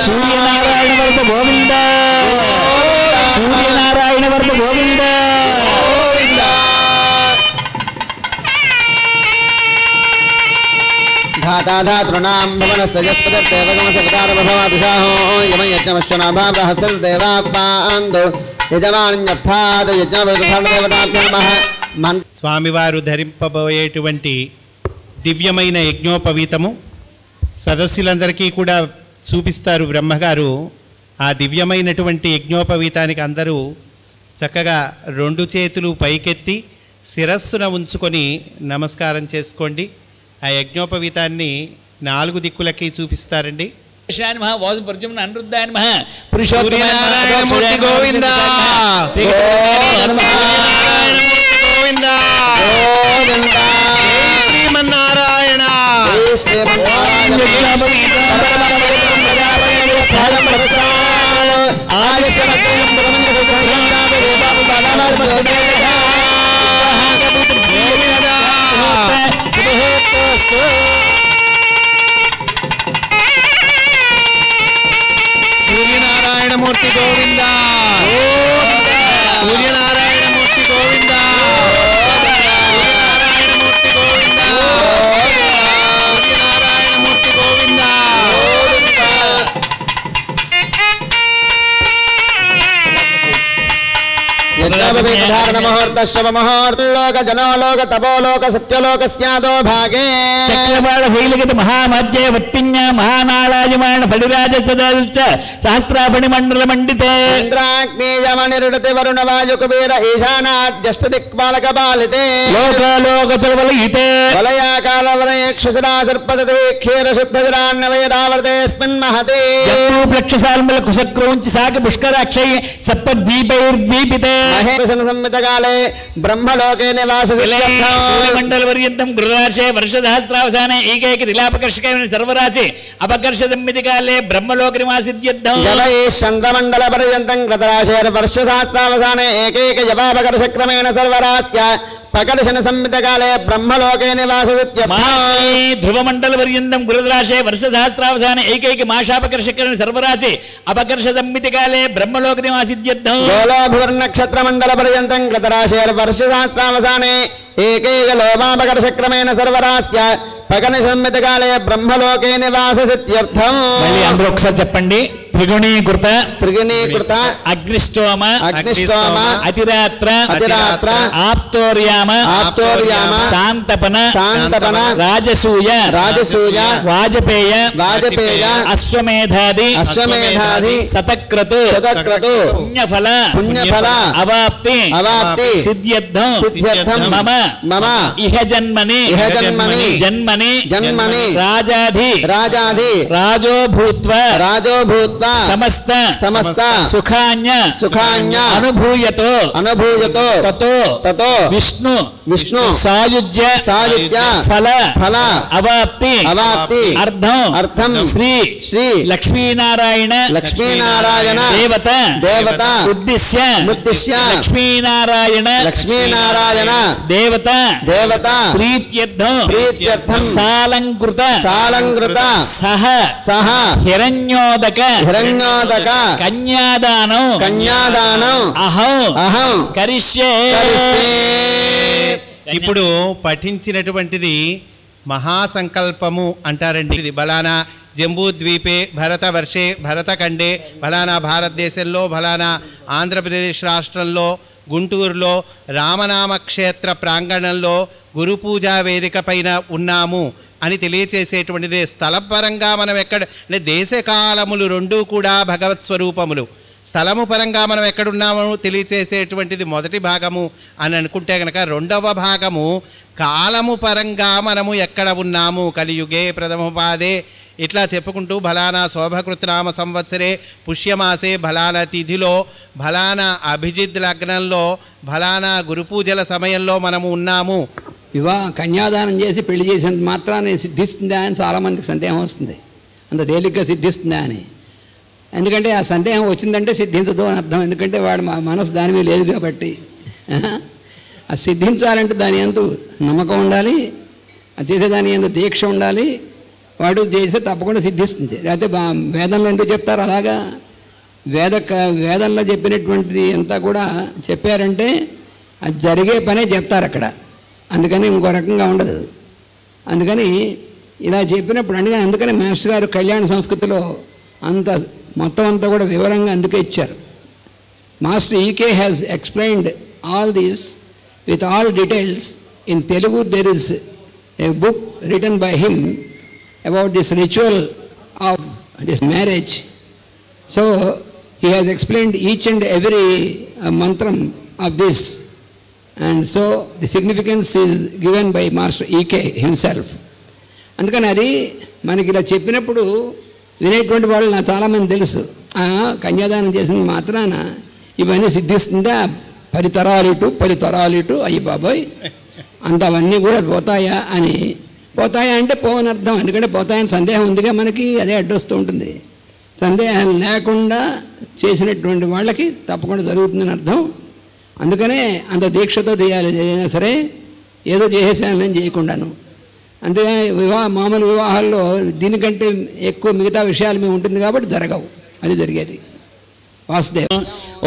సూర్యనారాయణ వర్త గోవింద సూర్యనారాయణ వర్త గోవింద ధాతాధాతృణాం భవనస్యజస్పతిర్దేవగమసవతారమభవాదిశాహో యమయజ్ఞమశ్వనాభా బృహస్పతిర్దేవాపాందో యజమాన్యర్థాద యజ్ఞవేదధారణదేవతాభ్యో నమః. స్వామివారు ధరింపబోయేటువంటి దివ్యమైన యజ్ఞోపవీతము సదస్సులందరికీ కూడా చూపిస్తారు బ్రహ్మగారు. ఆ దివ్యమైనటువంటి యజ్ఞోపవీతానికి అందరూ చక్కగా 2 చేతులు పైకెత్తి శిరస్సున ఉంచుకొని నమస్కారం చేసుకోండి. ఆ యజ్ఞోపవీతాన్ని 4 దిక్కులకి చూపిస్తారండి. సూర్యనారాయణమూర్తి గోవింద శ్రీమన్నారాయణ సూర్యనారాయణమూర్తి గోవింద సూర్యనారాయణమూర్తి గోవింద సూర్యనారాయణమూర్తి గోవింద సూర్యనారాయణమూర్తి గోవింద. యజ్ఞోపవీతధారణముహూర్తశుభముహూర్తలోక జనోలోక తపోలోక సత్యలోకస్యాదో భాగే చక్రవాళ హైలిగత మహామధ్యే వట్టిన్య మహానాళాయమాణ ఫలిరాజ సదల్చ సహస్రాఫణి మండల మండితే ఇంద్రాగ్నేయమనిరుడతి వరుణ వాయుకుబీర ఈశానాద్యష్టదిక్పాలక బాలితే లోకాలోక తలవలయితే వలయాకాలవరయేక్షుశిరా సర్పదతి క్షీరశుద్ధవిరాన్నవయరావర్తేస్మిన్ మహతే ప్లక్షసాల్మల కుశక్రోంచి సాగ పుష్కరాక్షై సప్తద్వీపైర్ద్వీపితే మహేశన సంహితకాలే బ్రహ్మలోకే సూర్యమండల పర్యంతం గృహరాశే వర్షసహస్రావసానే ఏకైక తిలాపకర్షకమైన సర్వరాశి అపకర్ష సంహితి కాలే బ్రహ్మలోక నివాసిద్యర్థం జవై చంద్రమండల పర్యంతం కృతరాశేర్ వర్షసహస్రావసానే ఏకైక జపాపకర్షక్రమేణ సర్వరాస్య పకర్షణ సంహితకాలే బ్రహ్మలోకే నివాసిద్యర్థం ధ్రువమండల పర్యంతం గృహరాశే వర్షసహస్రావసానే ఏకైక మాషాపకర్షకమైన సర్వరాశి అపకర్ష సంహితి కాలే బ్రహ్మలోక నివాసిద్యర్థం నక్షత్రమండల పర్యంతం కృతరాశేర్ వర్షసహస్రావసానే ఏకైక లోమాపకర్షక్రమేణ సర్వరాస్య పకర్ష సంహితకాలే బ్రహ్మలోకే నివాసిద్యర్థం. అందరూ ఒకసారి చెప్పండి. త్రిగుణీకృత అగ్నిష్టోమ అతిరాత్ర ఆప్తోర్యామ శాంతపన రాజసూయ వాజపేయ అశ్వమేధాది శతక్రతు పుణ్యఫల అవాప్తి సిద్ధ్యర్థం మమ ఇహ జన్మని రాజాధి రాజో భూత్వా సమస్త సుఖాన్య అనుభూయతో తతో విష్ణు సాయుజ్య ఫల అవాప్తి అర్థం శ్రీ లక్ష్మీనారాయణ దేవత ఉద్దిశ్య లక్ష్మీనారాయణ దేవత ప్రీత్యర్థం సాలంకృత సహ హిరణ్యోదక కన్యాదానం అహం కరిష్యే. ఇప్పుడు పఠించినటువంటిది మహాసంకల్పము అంటారండి. ఇది బలానా జంబూద్వీపే భరతవర్షే భరతఖండే ఫలానా భారతదేశంలో ఫలానా ఆంధ్రప్రదేశ్ రాష్ట్రంలో గుంటూరులో రామనామక్షేత్ర ప్రాంగణంలో గురు పూజా వేదిక పైన ఉన్నాము అని తెలియచేసేటువంటిది. స్థలపరంగా మనం ఎక్కడ అంటే దేశకాలములు రెండూ కూడా భగవత్ స్వరూపములు. స్థలము పరంగా మనం ఎక్కడున్నామో తెలియచేసేటువంటిది మొదటి భాగము అని అనుకుంటే కనుక, రెండవ భాగము కాలము పరంగా మనము ఎక్కడ ఉన్నాము. కలియుగే ప్రథమపాదే ఇట్లా చెప్పుకుంటూ ఫలానా శోభకృతనామ సంవత్సరే పుష్యమాసే ఫలానా తిథిలో ఫలానా అభిజిత్ లగ్నంలో ఫలానా గురుపూజల సమయంలో మనము ఉన్నాము. కన్యాదానం చేసి పెళ్లి చేసేంత మాత్రాన్ని సిద్ధిస్తుందా అని చాలామందికి సందేహం వస్తుంది. అంత తేలిగ్గా సిద్ధిస్తుందా అని. ఎందుకంటే ఆ సందేహం వచ్చిందంటే సిద్ధించదు అని అర్థం. ఎందుకంటే వాడు మనసు దాని మీద లేదు కాబట్టి. ఆ సిద్ధించాలంటే దాని ఎందు నమ్మకం ఉండాలి, అది చేసేదాని ఎందు దీక్ష ఉండాలి. వాడు చేస్తే తప్పకుండా సిద్ధిస్తుంది. లేకపోతే వేదంలో ఎందుకు చెప్తారు అలాగా? వేదంలో చెప్పినటువంటిది అంతా కూడా చెప్పారంటే అది జరిగే పనే చెప్తారు అక్కడ. అందుకని ఇంకో రకంగా ఉండదు. అందుకని ఇలా చెప్పినప్పుడు అందుకని మాస్టర్ గారు కళ్యాణ సంస్కృతిలో అంత మొత్తం అంతా కూడా వివరంగా అందుకే ఇచ్చారు. Master EK has explained all these with all details in Telugu. There is a book written by him about this ritual of this marriage. So he has explained each and every mantram of this, and so the significance is given by Master E.K. himself. అందుకని అది మనకి ఇలా చెప్పినప్పుడు వినేటువంటి వాళ్ళు నాకు చాలామంది తెలుసు, కన్యాదానం చేసిన మాత్రాన ఇవన్నీ సిద్ధిస్తుందా? 10 తరాలిటు అయ్యి బాబోయ్ అంత అవన్నీ కూడా పోతాయా అని. పోతాయా అంటే పోవని అర్థం. ఎందుకంటే పోతాయని సందేహం ఉందిగా మనకి, అదే అడ్డొస్తూ ఉంటుంది. సందేహం లేకుండా చేసినటువంటి వాళ్ళకి తప్పకుండా జరుగుతుందని అర్థం. అందుకనే అంత దీక్షతో చేయాలి. ఏదైనా సరే ఏదో చేసేసానని చేయకుండాను. అంతే మామూలు వివాహాల్లో దీనికంటే ఎక్కువ మిగతా విషయాలు మేము ఉంటుంది కాబట్టి జరగవు. అది జరిగేది. వాసుదేవ.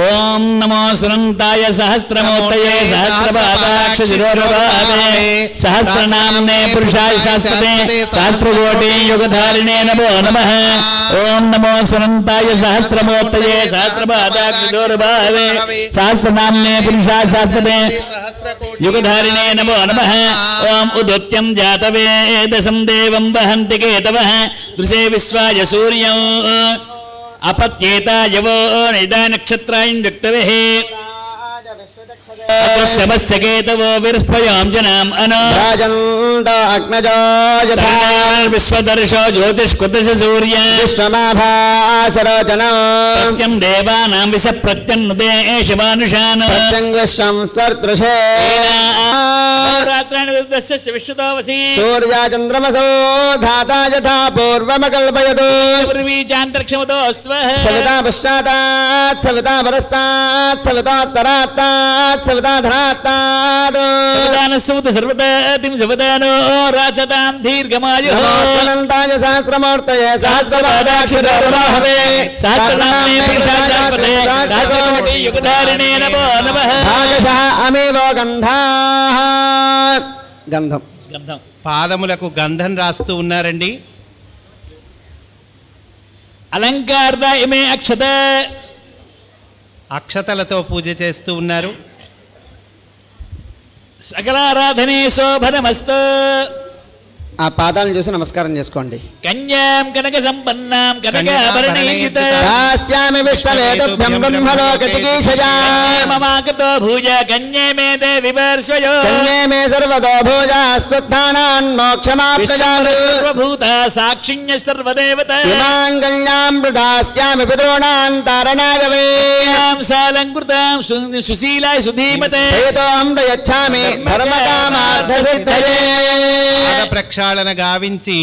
ఓం నమో సునంతాయ సహస్రమూర్తయే సహస్రపాదాక్షశిరోరపాదే సహస్రనామ్నే పురుషాయ శాశ్వతే సహస్రకోటి యుగధారిణే నమో నమః. ఓం నమో సునంతాయ సహస్రమూర్తయే సహస్రపాదాక్షశిరోరపాదే సహస్రనామ్నే పురుషాయ శాశ్వతే యుగధారిణే నమో నమః. ఓం ఉదత్యం జాతవేదసం దేవం వహంతి కేతవః దృశే విశ్వాయ సూర్యం अपत्येता यवो निदा नक्षत्रायुक्तवेः अदृश्यमस्य केतवो विरस्पयां जनाम् अनो राजन्त अग्नजो यथा विश्वदर्शो ज्योतिष्कृतस्य सूर्य विश्वमाभासरोचनो प्रत्यं देवानां विष प्रत्यन्नुते एष मानुषान् प्रत्यं विश्वं सर्तृषे रात्राणि दशस्य विश्वतोऽवसि सूर्या चन्द्रमसो धाता यथा पूर्वमकल्पयतु पृथ्वीचान्तरिक्षमतो स्वः सविता पश्चातात् सविता परस्तात् सवितोत्तरात्तात् सविता धरात्तात् सवितानस्सुत सर्वदातिं सवितानो राचतां दीर्घमायुः अनन्ताय सहस्रमूर्तये सहस्रपादाक्षिरोर्बाहवे सहस्रनाम्ने पुरुषाय शाश्वते सहस्रकोटि युगधारिणे नमो नमः भागशः अमेवो गन्धाः गन्धं పాదములకు గంధం రాస్తూ ఉన్నారండి. అలంకార ఇమే అక్షత అక్షతలతో పూజ చేస్తూ ఉన్నారు. సకలారాధనే శోభనమస్తు. ఆ పాదాలను చూసి నమస్కారం చేసుకోండి. కన్యాం కనక సంపన్నాం దాస్యామి విష్ణవేతుభ్యం బ్రహ్మలోకచికీషజా మమాకతో భూజ కన్యే మే దేవి వర్షయో కన్యే మే సర్వతో భూజా స్వత్థానాన్ మోక్షమాప్తజాతు సర్వభూత సాక్షిణ్య సర్వదేవత ఇమాం కన్యాం ప్రదాస్యామి పితॄణాం తారణాయ వే సాలంకృతాం సుశీలాయ సుధీమతే హేతోం ప్రయచ్ఛామి ధర్మకామార్థసిద్ధయే. ప్రక్షాళన గావించి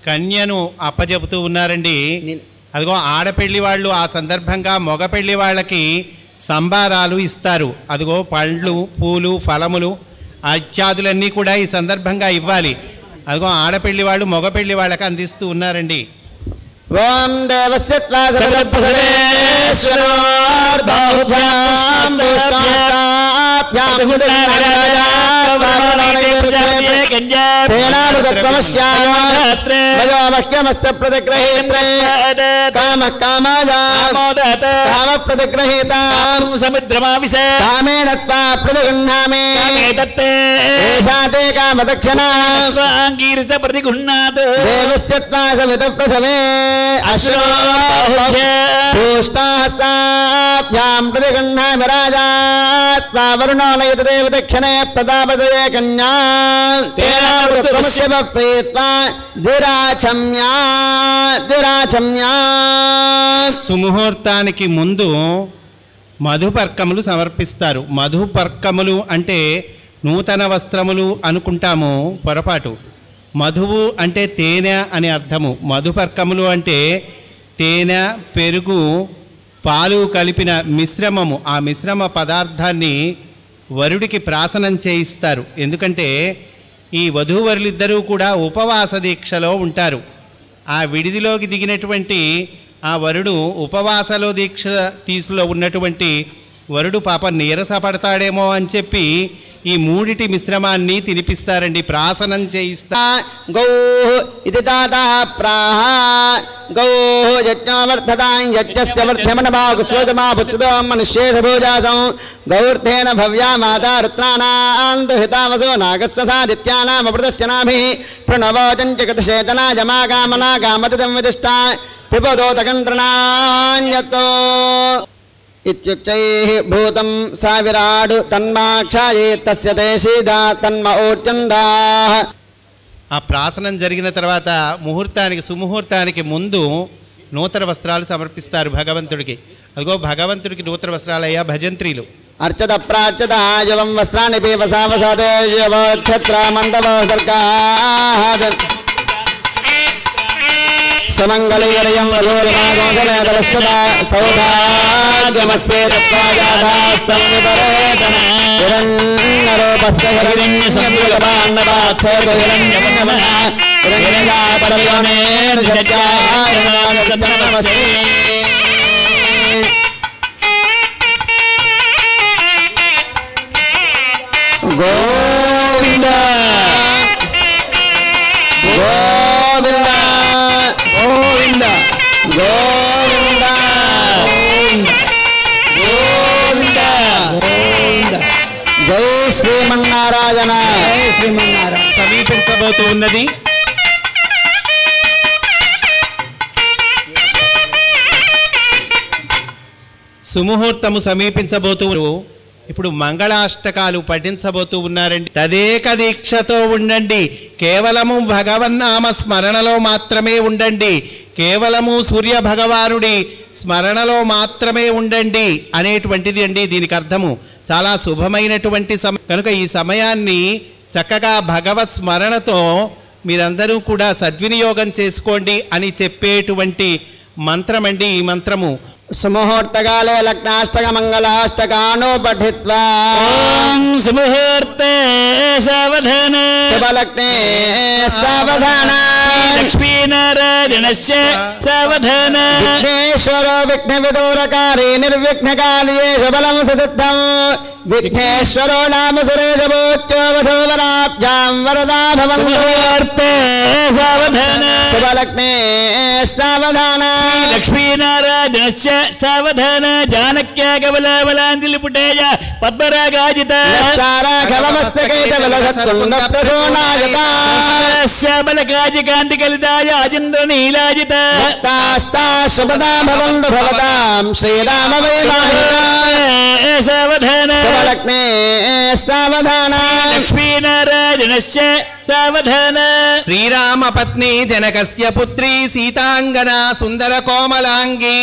కన్యను అప్పచెబుతూ ఉన్నారండి. అదిగో ఆడపెళ్లి వాళ్ళు ఆ సందర్భంగా మగ పెళ్లి వాళ్ళకి సంబారాలు ఇస్తారు. అదిగో పండ్లు, పూలు, ఫలములు ఇత్యాదులన్నీ కూడా ఈ సందర్భంగా ఇవ్వాలి. అదిగో ఆడపెళ్లి వాళ్ళు మగ పెళ్లి వాళ్ళకి అందిస్తూ ఉన్నారండి. ఓం దేవస్య త్వా సకలపదవేశ్వరోర్బాహుభ్యాం పుష్టాభ్యాం తేనామృతత్వమస్యామస్య ప్రతిగ్రహేత్రే కామః కామప్రతిగ్రహీతాం సముద్రమావిశ కామేణ త్వా ప్రతిగృహ్ణామి ఏషా తే కామదక్షిణా స్వాంగీర్ష ప్రతిగృహ్ణాత్ దేవస్య త్వా సవిత ప్రథమే అశ్రోష్టాహస్తాభ్యాం ప్రతిగృహ్ణామి రాజా త్వా వరుణో నయత దేవ దక్షిణే ప్రదాపదయే కన్యా తేనామృతత్వమస్య ప్రీత్వా ద్విరాచమ్యా. సుముహూర్తానికి ముందు మధుపర్కములు సమర్పిస్తారు. మధుపర్కములు అంటే నూతన వస్త్రములు అనుకుంటాము, పొరపాటు. మధువు అంటే తేనె అని అర్థము. మధుపర్కములు అంటే తేనె, పెరుగు, పాలు కలిపిన మిశ్రమము. ఆ మిశ్రమ పదార్థాన్ని వరుడికి ప్రాసనం చేయిస్తారు. ఎందుకంటే ఈ వధూవరులిద్దరూ కూడా ఉపవాస దీక్షలో ఉంటారు. ఆ విడిదిలోకి దిగినటువంటి ఆ వరుడు ఉపవాసలో దీక్ష తీసులో ఉన్నటువంటి వరుడు పాప నీరసపడతాడేమో అని చెప్పి ఈ మూడిటి మిశ్రమాన్ని తినిపిస్తారండి, ప్రాసనం చేయిస్తా. గౌ ఇది దాదా ప్రాహ గౌ యజ్ఞవర్ధతాం యజ్ఞస్య వర్ధమనభాగు స్వజమాపుత్సుదో మనుష్యేష భోజాసం గౌర్ధేన భవ్యా మాతా రుత్రాణాం దుహితావసో నాగస్య సాదిత్యానామృతస్య నాభిః ప్రణవోచంచకతశేతనాయ మాగామనా గామతిదం విదిష్టా పిబదోతకంత్రణాన్యతో ఇత్యుక్తైః భూతం సా విరాడు తన్మాక్షాయే తస్య దేశీదా తన్మ ఊర్చందాః. ఆ ప్రాసనం జరిగిన తర్వాత సుముహూర్తానికి ముందు నూతన వస్త్రాలు సమర్పిస్తారు భగవంతుడికి. అదిగో భగవంతుడికి నూతన వస్త్రాలయ్యా భజంత్రీలు. అర్చత ప్రార్చత ఆజవం వస్త్రాన్ని పీవసావసాదేశోక్షత్రమంతవసర్గాః సుమంగళీరయం వధూర్మాగోసమేతవస్తదా సౌభాగ్యమస్తే తత్వాజాతాస్తం విపరేతన హిరణ్యరూపస్య హిరణ్యసంయుగపాండవాత్సేతు హిరణ్యపన్నమన హిరణ్యజాపరయోనేన సత్యారణాగతమస్తి. గోవింద గోవింద గోవింద గోవింద గోవింద గోవింద. జై శ్రీమన్నారాయణ. జై శ్రీమన్నారాయణ. సమీపించబోతూ ఉన్నది. సుముహూర్తము సమీపించబోతూ ఇప్పుడు మంగళాష్టకాలు పఠించబోతూ ఉన్నారండి. తదేక దీక్షతో ఉండండి, కేవలము భగవన్నామ స్మరణలో మాత్రమే ఉండండి, కేవలము సూర్య భగవానుడి స్మరణలో మాత్రమే ఉండండి అనేటువంటిది అండి దీనికి అర్థము. చాలా శుభమైనటువంటి కనుక ఈ సమయాన్ని చక్కగా భగవత్ స్మరణతో మీరందరూ కూడా సద్వినియోగం చేసుకోండి అని చెప్పేటువంటి మంత్రం అండి ఈ మంత్రము. సుముహూర్తకాలే లగ్నాష్టక మంగళాష్టకాను పఠిత్వా ఓం సుముహూర్తే సావధాన శుభలగ్నే సావధాన లక్ష్మీనారాయణస్య సావధాన విఘ్నేశ్వరో విఘ్న విదూరకారి నిర్విఘ్నకార్యే శుభలం ససిద్ధం విఘ్నేశ్వరో నామ సురేశభూత్యోవధూవరాభ్యాం వరదా భవంతు సావధాన శుభలగ్నే సావధాన లక్ష్మీనారాయణస్య సావధాన జానక్యా కమలాబలాంజలి పుటేయ పద్మరాగాజిత తారాఘవమస్తకే చ విలసత్కుండ ప్రసోనాయత శ్యామలకాజి కాంతి కలితాయ అజింద్ర నీలాజిత తాస్తా శుభదా భవంతు భవతాం శ్రీరామ వైవాహిక సావధాన శుభలగ్నే సావధాన లక్ష్మీనారాయణస్య సావధాన శ్రీరామ పత్ని జనకస్య పుత్రి సీతాంగన సుందర కోమలాంగి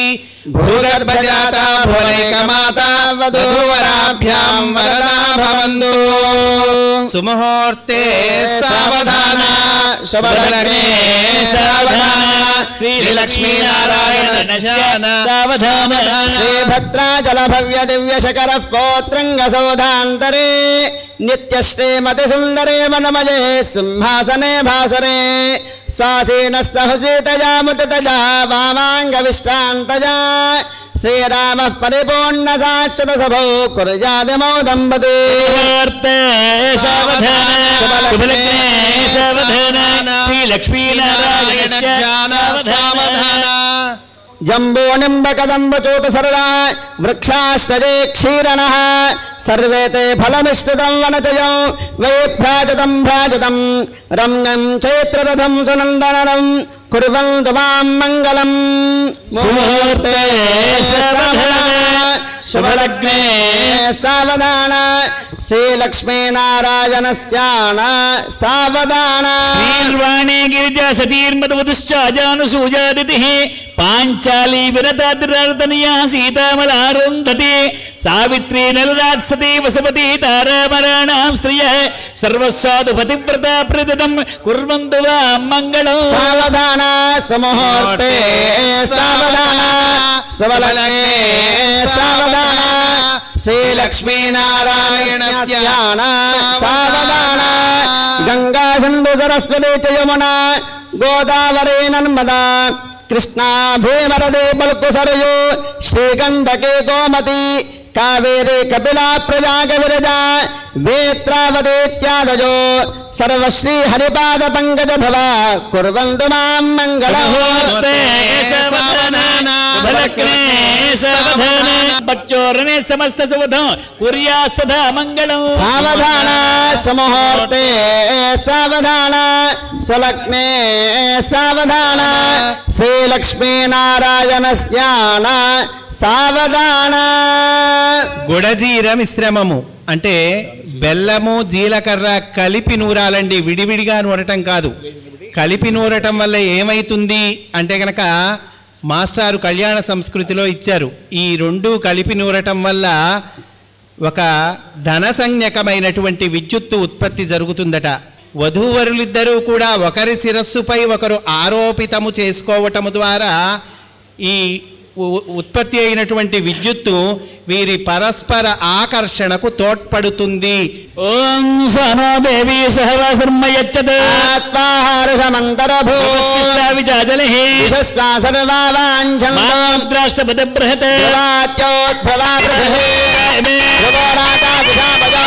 భూగర్భజాత భువనైక మాత వధూవరాభ్యాం వరదా భవంతు సుముహూర్తే సావధాన శుభలగ్నే సావధాన శ్రీ లక్ష్మీనారాయణ సావధాన శ్రీభద్రాచల భవ్య దివ్య శకర స్తోత్రంగ సౌధాంతరే నిత్యశ్రీమతి సుందరే మనమజే సింహాసనే భాసరే స్వాసీన సహసీతజా ముదితజా వామాంగ విశ్రాంతజా శ్రీరామ పరిపూర్ణ శాశ్వత సభౌ కుర్యాదిమౌ దంపతి శ్రీ లక్ష్మీనారాయణ సావధాన జంబో నింబకదంబచూత సరళా వృక్షాశ్చే క్షీరణః సర్వే తే ఫలమిష్టితం వనచయం వైభ్రాజతం భ్రాజతం రమ్యం చైత్రరథం సునందనం కుర్వంతు మాం మంగళం ముహూర్తే శుభలగ్నే సావధాన శ్రీలక్ష్మీనారాయణస్యాన సావధాన శ్రీర్వాణీ గిరిజా సతీర్మతవతుశ్చాజానుసూజాదితిః పాంచాలీ విరతాద్రార్తనయా సీతామలారుంధతి సావిత్రీ నలరాత్సతి వసవతి తారామరాణాం స్త్రియః సర్వస్వాదు పతివ్రతా ప్రదదం కుర్వంతు వాం మంగళం సావధాన సుముహూర్తే సావధాన శుభలగ్నే సావధాన శ్రీలక్ష్మీనారాయణస్యాన సావధాన గంగా సింధు సరస్వతి చ యమునా గోదావరి నర్మదా కృష్ణా భీమరదే పల్కు సరయు శ్రీగంధకే గోమతి కావేరీ కపిలా ప్రజాగ విరజా వేత్రావతీత్యాదజో సర్వశ్రీ హరిపాద పంకజ భవ కుర్వంతు మాం మంగళం బచ్చోరనే సమస్త సువధం కుర్యా సదా మంగళం సావధాన సుముహూర్తే సావధాన సులగ్నే సావధాన శ్రీలక్ష్మీనారాయణస్యాన సావధాన గుడజీర మిశ్రమము అంటే బెల్లము జీలకర్ర కలిపి నూరాలండి, విడివిడిగా నూరటం కాదు. కలిపి నూరటం వల్ల ఏమైతుంది అంటే గనక మాస్టారు కళ్యాణ సంస్కృతిలో ఇచ్చారు. ఈ రెండు కలిపి నూరటం వల్ల ఒక ధనసంజ్ఞకమైనటువంటి విద్యుత్తు ఉత్పత్తి జరుగుతుందట. వధూవరులిద్దరూ కూడా ఒకరి శిరస్సుపై ఒకరు ఆరోపితము చేసుకోవటము ద్వారా ఈ ఉత్పత్తి అయినటువంటి విద్యుత్తు వీరి పరస్పర ఆకర్షణకు తోడ్పడుతుంది. ఓం సనోదేవి సహవాసర్మయచ్చత ఆత్మాహారసమంతరభూ విచాజలః విశ్వా సర్వావాంఛంతో మాద్రాష్టపద బృహత వాచ్యోద్ధవా పృథివీ ధ్రువో రాజా విధామజో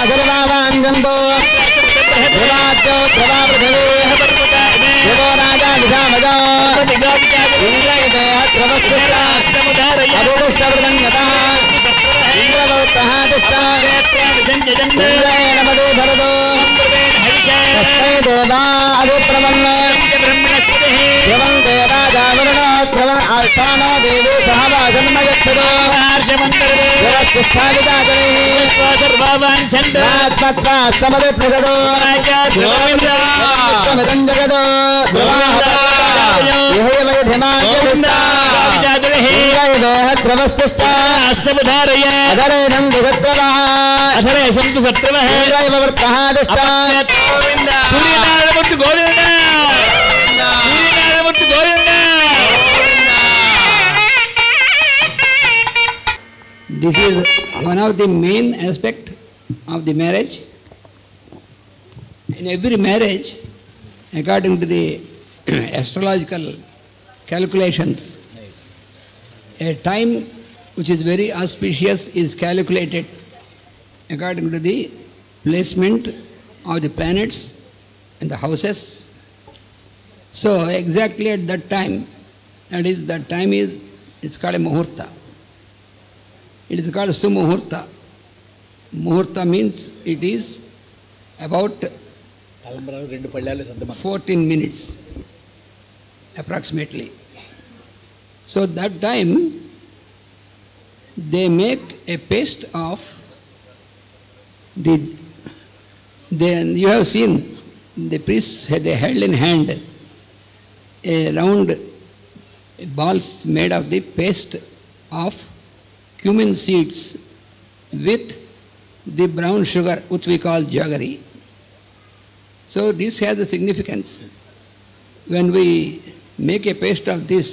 సర్వావాంఛంతో ధ్రువాచ్యో ధ్రువా పృథివీ ధ్రువో రాజా విధామజో ఇంద్రయతే ధ్రువస్థిష్టమృదంగతః ఇంద్రవృత్తః తిష్ట ఇంద్రేణ మదే భరతో తస్మై దేవా అభిప్రవన్న ధ్రువంతే రాజా వరుణో ధ్రువన్ ఆస్థానో దేవీ సహవాసన్మయచ్చదో ధ్రువస్థిష్టావిజాతరే ప్రగదో విశ్వమిదం జగదో ధ్రువస్థిష్ట అధరేనం దిగత్రవః అధరే సంతు సత్రవః ఇంద్రైవ వృత్తః తిష్ట Suryanarayanamurthy Govinda Suryanarayanamurthy Govinda This is one of the main aspects of the marriage. In every marriage, according to the astrological calculations, a time which is very auspicious is calculated according to the placement of the planets and the houses. So exactly at that time, it's called a muhurta. It is called sumuhurta. Muhurta means it is about 14 minutes approximately. So that time they make a paste of you have seen the priests, they held in hand a round balls made of the paste of cumin seeds with the brown sugar which we call jaggery. So this has a significance. When we make a paste of this,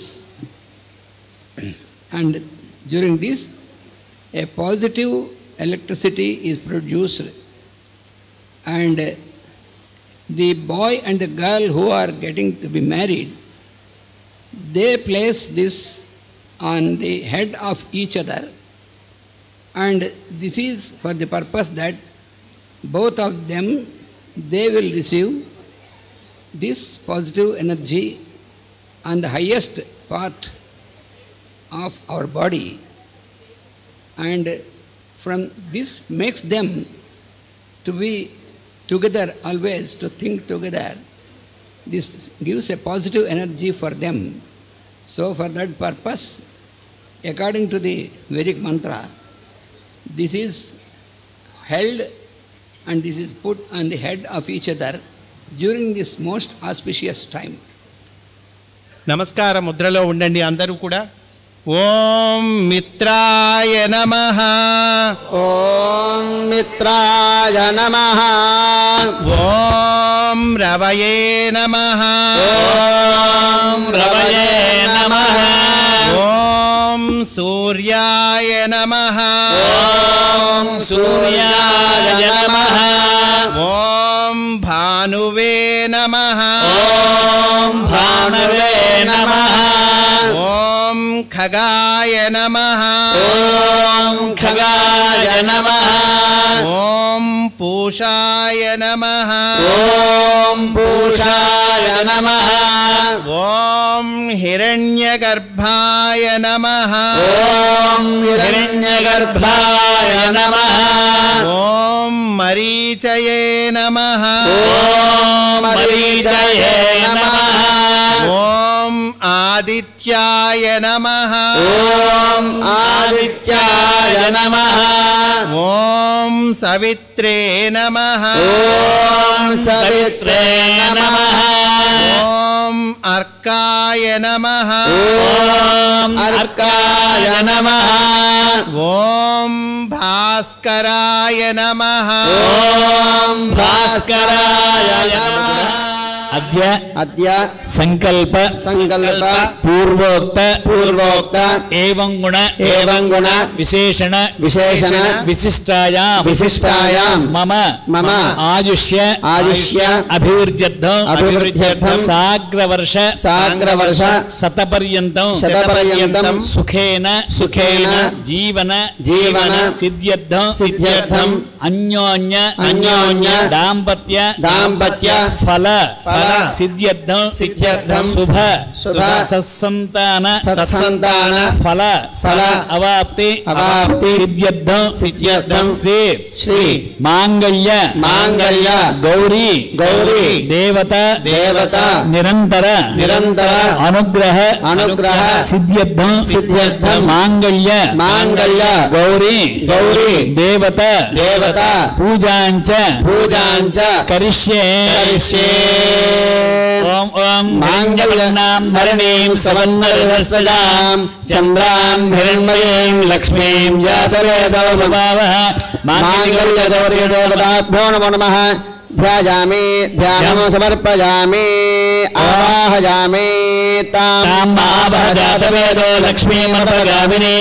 and during this a positive electricity is produced, and the boy and the girl who are getting to be married, they place this on the head of each other, and this is for the purpose that both of them, they will receive this positive energy on the highest part of our body, and from this makes them to be together always, to think together. This gives a positive energy for them. So for that purpose, according to the Vedic mantra, this is held and this is put on the head of each other during this most auspicious time. నమస్కార ముద్రలో ఉండండి అందరూ కూడా. ఓం మిత్రాయ నమః. ఓం మిత్రాయ నమః. ఓం రవయే నమః. ఓం రవయే నమః. ఓం సూర్యాయ నమః. ఓం సూర్యాయ నమః. ఓం భానువే నమః. ఓం భానువే నమః. ఓం ఖగాయ నమః. ఓం ఖగాయ నమః. ఓం పూషాయ నమః. ఓం పూషాయ నమః. ఓం హిరణ్యగర్భాయ నమః. ఓం హిరణ్యగర్భాయ నమః. ఓం మరీచయే నమః. ఓం మరీచయే నమః. ఓం ఆదిత్యాయ నమః. ఓం ఆదిత్యాయ నమః. ఓం సవిత్రే నమః. ఓం సవిత్రే నమః. ఓం అర్కాయ నమః. ఓం అర్కాయ నమః. ఓం భాస్కరాయ నమః. ఓం భాస్కరాయ నమః. అద్య సంకల్ప పూర్వోక్త ఏవం గుణ విశేషణ విశిష్టాయాం మమ ఆయుష్య అభివృద్ధ్యర్థం సాగ్రవర్ష శతపర్యంతం సుఖేన జీవన సిద్ధ్యర్థం అన్యోన్య దాంపత్య ఫల సిద్ధ్యర్థం శుభ సత్సంతాన ఫల అవాప్తి సిద్ధ్యర్థం శ్రీ మాంగళ్య గౌరీ దేవత నిరంతర అనుగ్రహ సిద్ధ్యర్థం మాంగళ్య గౌరీ దేవత పూజాంచ కరిష్యే ఓం ఓం మాంగళ్యాం ధరణీం సువర్ణరసజాం చంద్రాం హిరణ్మయీం లక్ష్మీం జాతవేదో భవావః మాంగళ్య గౌరీ దేవతాభ్యో నమో నమః. ధ్యాయామి ధ్యానం సమర్పయామి. आवाहयामि ताम् आवाहजातवेदो लक्ष्मीमपगामिनी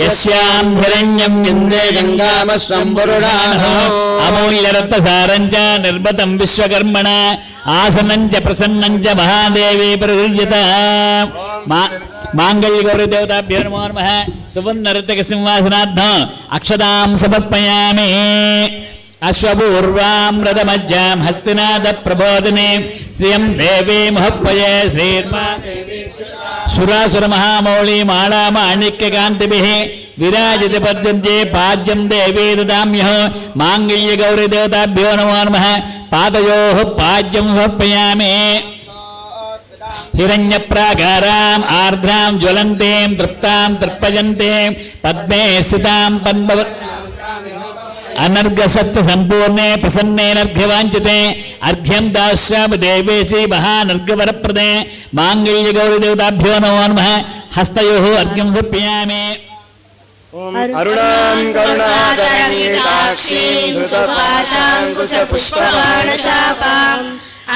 यस्यां हिरण्यं विन्दे गङ्गामस्वं पुरुषाणो अमूल्यरत्नसारं च निर्मितं विश्वकर्मणा आसनं च प्रसन्नं च महादेवी प्रयुज्यता माङ्गल्यगौरीदेवताभ्यो नमो नमः सुवर्णरत्नकसिंहासनार्थम् अक्षतां समर्पयामि अश्वपूर्वां रथमज्जां हस्तिनाथप्रबोधिनी श्रियं देवी महत्पये श्रीर्मा सुरासुरमहामौली मालामाणिक्यकान्तिभिः विराजित पद्यन्ते पाद्यं देवी ददाम्यः माङ्गल्यगौरीदेवताभ्यो नमो नमः पादयोः पाद्यं समर्पयामि हिरण्यप्राकाराम् आर्द्रां ज्वलन्तीं तृप्तां तर्पयन्तीं पद्मे स्थितां पद्म अनर्घसत्य संपूर्णे प्रसन्ने नर्घवाञ्चिते अर्घ्यं दास्यामि देवेशी महानर्घवरप्रदे माङ्गल्यगौरीदेवताभ्यो नमो नमः हस्तयोः अर्घ्यं समर्पयामि अरुणां करुणाकरङ्गिताक्षीं धृतपाशाङ्कुशपुष्पबाणचापाम्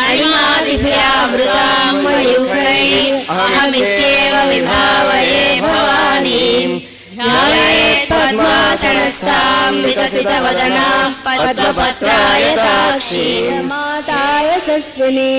अणिमादिभिरावृतां मयूखैः अहमित्येव विभावये भवानीं ध्यायेत् पद्मासनस्थां विकसितवदनां पद्मपत्रायताक्षीं माताय सस्विनी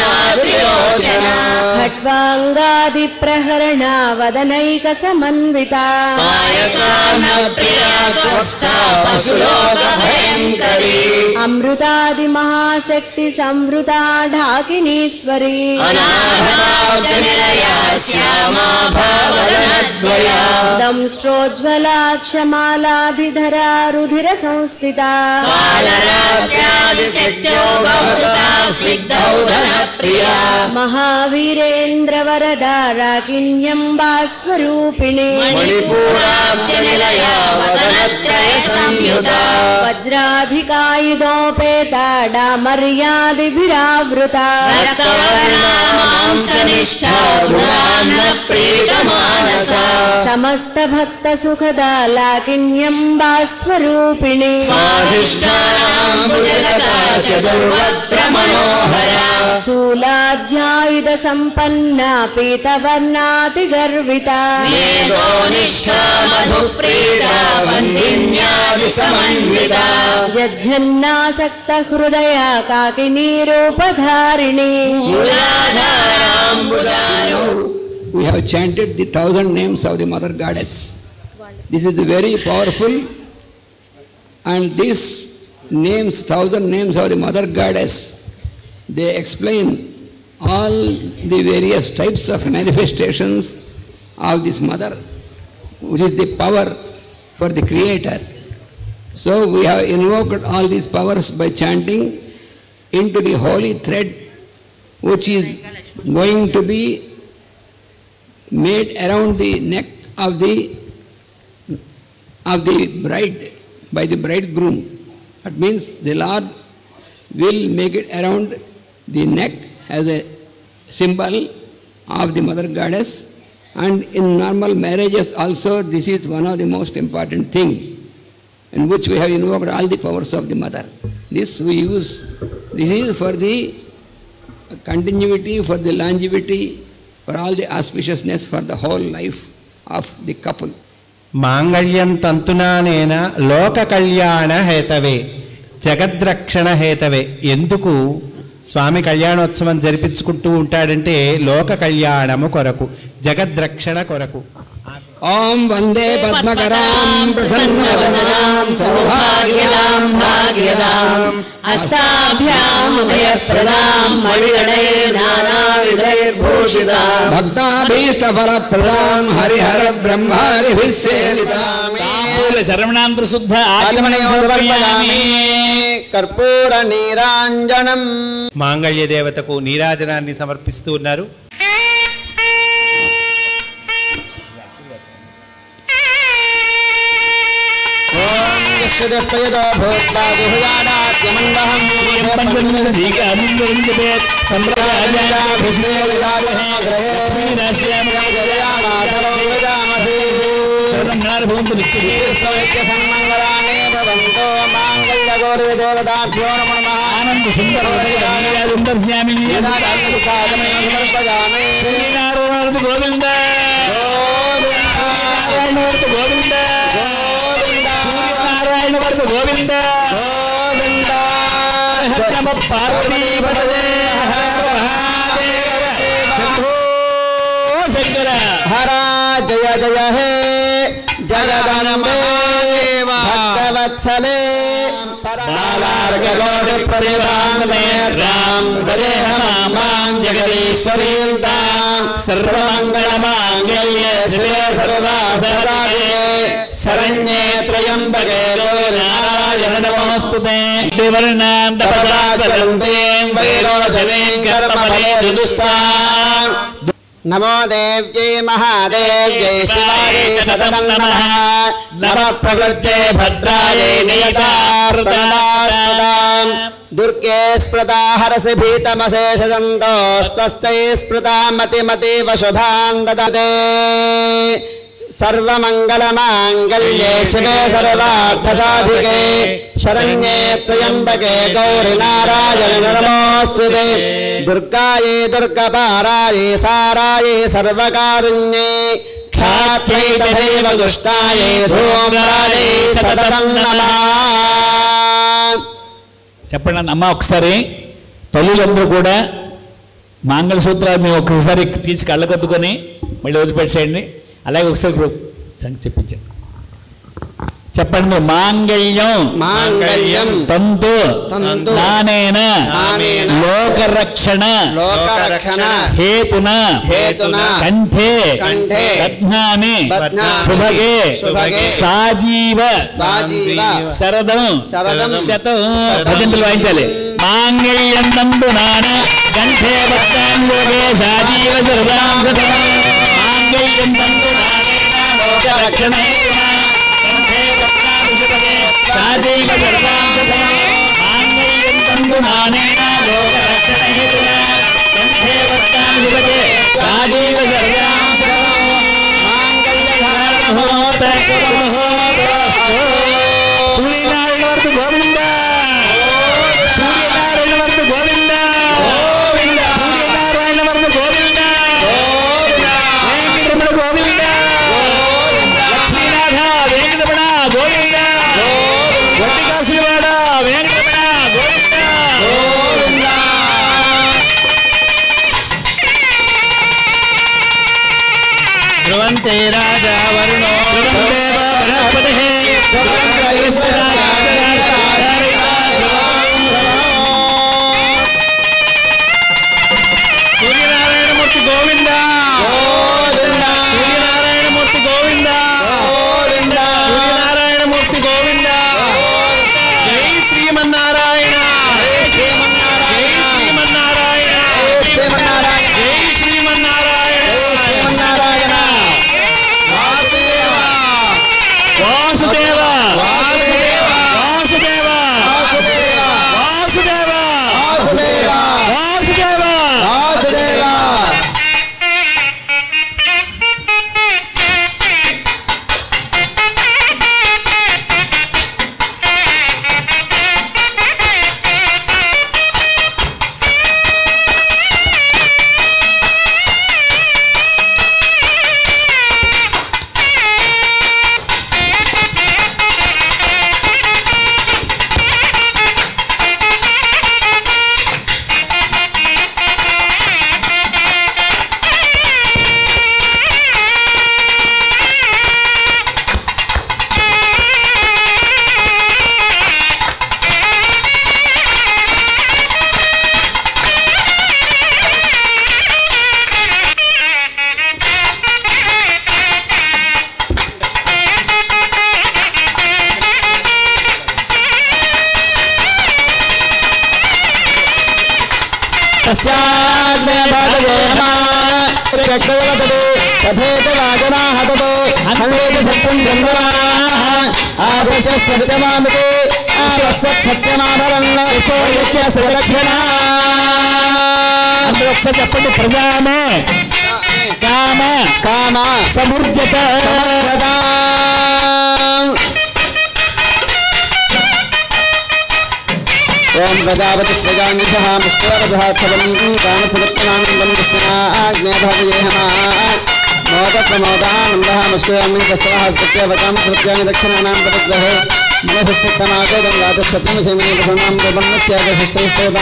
रक्तवर्णात्रिलोचना खट्वाङ्गादिप्रहरणा वदनैकसमन्विता पायसान्नप्रिया त्वष्टा पशुलोकभयङ्करी अमृतादिमहाशक्ति संवृता ढाकिनीश्वरी अनाहताब्जनिलया श्यामा भावनद्वया दंष्ट्रोज्ज्वलाक्षमालाधिधरा रुधिरसंस्थिता कालरात्र्यादिशक्त्योगमृता स्निग्धौधनप्रिया महावीरेन्द्रवरदा राकिण्यम्बास्वरूपिणी मणिपूराब्जनिलया वदनत्रयसंयुता वज्राधिकायुधोपेता डामर्यादिभिरावृता रक्तवर्णामांसनिष्ठा गुणान्नप्रीतमानसा समस्तभक्तसुखदा लाकिण्यम्बास्वरूपिणी स्वाधिष्ठानाम्बुजगता चतुर्वक्त्र मनोहरा शूलाध्यायुधसम्पन्ना पीतवर्णातिगर्विता मेधोनिष्ठा मधुप्रीता वन्दिन्यादिसमन्विता यज्जन्नासक्तहृदया काकिनीरूपधारिणी मूलाधाराम्बुजानो. We have chanted the 1,000 names of the Mother Goddess. This is very powerful, and these names, 1,000 names of the Mother Goddess, they explain all the various types of manifestations of this Mother, which is the power for the Creator. So we have invoked all these powers by chanting into the holy thread, which is going to be made around the neck of the bride by the bridegroom. That means the Lord will make it around the neck as a symbol of the Mother Goddess, and in normal marriages also this is one of the most important thing in which we have invoked all the powers of the Mother. This we use, this is for the continuity, for the longevity, for all the auspiciousness for the whole life of the couple. మాంగళ్యం తంతునానేన లోక కళ్యాణ హేతవే జగద్రక్షణ హేతవే. ఎందుకు స్వామి కళ్యాణోత్సవం జరిపించుకుంటూ ఉంటాడంటే లోక కళ్యాణము కొరకు, జగద్రక్షణ కొరకు. ఓం వందే పద్మకరాం ప్రసన్నవదనాం సౌభాగ్యదాం భాగ్యదాం అష్టాభ్యాం అభయప్రదాం మణిగణై నానావిధైర్భూషితాం భక్తాభీష్టఫలప్రదాం హరిహర బ్రహ్మాదిభిः సేవితాం. శరవణాంధ్ర శుద్ధ ఆచమనయోగర్పయామి కర్పూర నీరాంజనం. మాంగళ్య దేవతకు నీరాజనాన్ని సమర్పిస్తూ ఉన్నారు. यदो भूत्वा गुह्यादात्यमण्डहं सन्मङ्गलानि भवन्तो माङ्गल्य गौरदेवताभ्यो नमो नमः आनंद सुंदर सुंदर श्यामी समर्पयामि श्रीनारायण गोविंद गोविंद नारायण वर्ग गोविंद नमः पार्वती पतये शंकर हर जय जय हे जगदम्बे भक्तवत्सले परार्गगौरप्रतिभां भजेहमां जगदीश्वरीं सर्वमङ्गलमाङ्गल्ये शिवे सर्वासाधिके शरण्ये त्र्यम्बके गौरी नारायण नमोऽस्तुते देवर्णां तपसा तपसाचरन्तीं वैरोचनीं कर्मफले दुष्टां नमो देव्यै महादेव्यै शिवायै सततं नमः नमः प्रकृत्यै भद्रायै नियतार्पणदास्पदां दुर्गे स्मृता हरसि भीतमशेषदन्तो स्वस्त्यै स्मृता मतिमतीव शुभां ददते सर्वमङ्गलमाङ्गल्ये शिवे सर्वार्थसाधिके शरण्ये त्र्यम्बके गौरि नारायण नमोऽस्तुते दुर्गायै दुर्गपारायै सारायै सर्वकारुण्ये ख्यात्यै तथैव दुष्टायै धूम्रायै सततं नमः చెప్పండి అమ్మ ఒకసారి తల్లులందరూ కూడా మంగళసూత్రాలు మేము ఒక్కసారి తీసి కళ్ళకొద్దుకొని మళ్ళీ వదిలిపెట్టేయండి అలాగే ఒకసారి సంగతి చెప్పించండి చెప్పండి మాంగళ్యం మాంగళ్యం తంతు తంతు నానేన నానేన లోకరక్షణ లోకరక్షణ హేతున హేతున కంఠే కంఠే బధ్నామి బధ్నామి శుభగే శుభగే సాజీవ సాజీవ శరదం శరదం శతం భజంతులు వాయించాలి మాంగళ్యం తంతు నాన కంఠే బధ్నామి సాజీవ శరదాం శతం మాంగళ్యం తంతు నానేన లోకరక్షణ సాజీవ శరదాం శతం మాంగళ్యం తంతు నానేన లోకరక్షణ హేతునా కంఠే బధ్నామి శుభగే సాజీవ శరదాం శతం మాంగళ్యధారణ ముహూర్త సూర్యనారాయణ వర్త గోవింద సూర్యనారాయణ వర్త గోవింద సూర్యనారాయణ వర్త గోవింద వెంకటరమణ గోవింద లక్ష్మీనాథ వెంకటరమణ గోవింద వట్టికాసులవాడ వెంకటరమణ గోవింద ధ్రువంతే రాజా వరుణో దేవ బృహస్పతిః సూర్యనారాయణమూర్తి గోవింద సూర్యనారాయణమూర్తి గోవింద సూర్యనారాయణమూర్తి గోవింద జై శ్రీమన్నారాయణ జై శ్రీమన్నారాయణ జై శ్రీమన్నారాయణ వాసుదేవ వాసుదేవ వాసుదేవ వాసుదేవ వాసుదేవ तथेत वाजना हततो हन्वेत सत्यं चन्द्रमाः आदर्श सत्यमामिते आवश्यक सत्यमाभरन्न यस्य सदक्षिणा అందరూ ఒకసారి చెప్పండి ప్రజామే కామ కామ సమృద్ధత ఓం ప్రజాపతి స్వజాన్యః ముష్కరధాత్వం కామసగత్నానందం దస్నాజ్ఞాభాగయేహమ మోదప్రమోదానందః ముష్కయామి తస్వాహస్తత్య వకామసృత్యాని దక్షిణానాం పదగ్రహే మనసస్తమాగోదం రాజసత్యం సేమని ప్రసన్నాం బ్రహ్మస్యాగశిష్టైష్టేత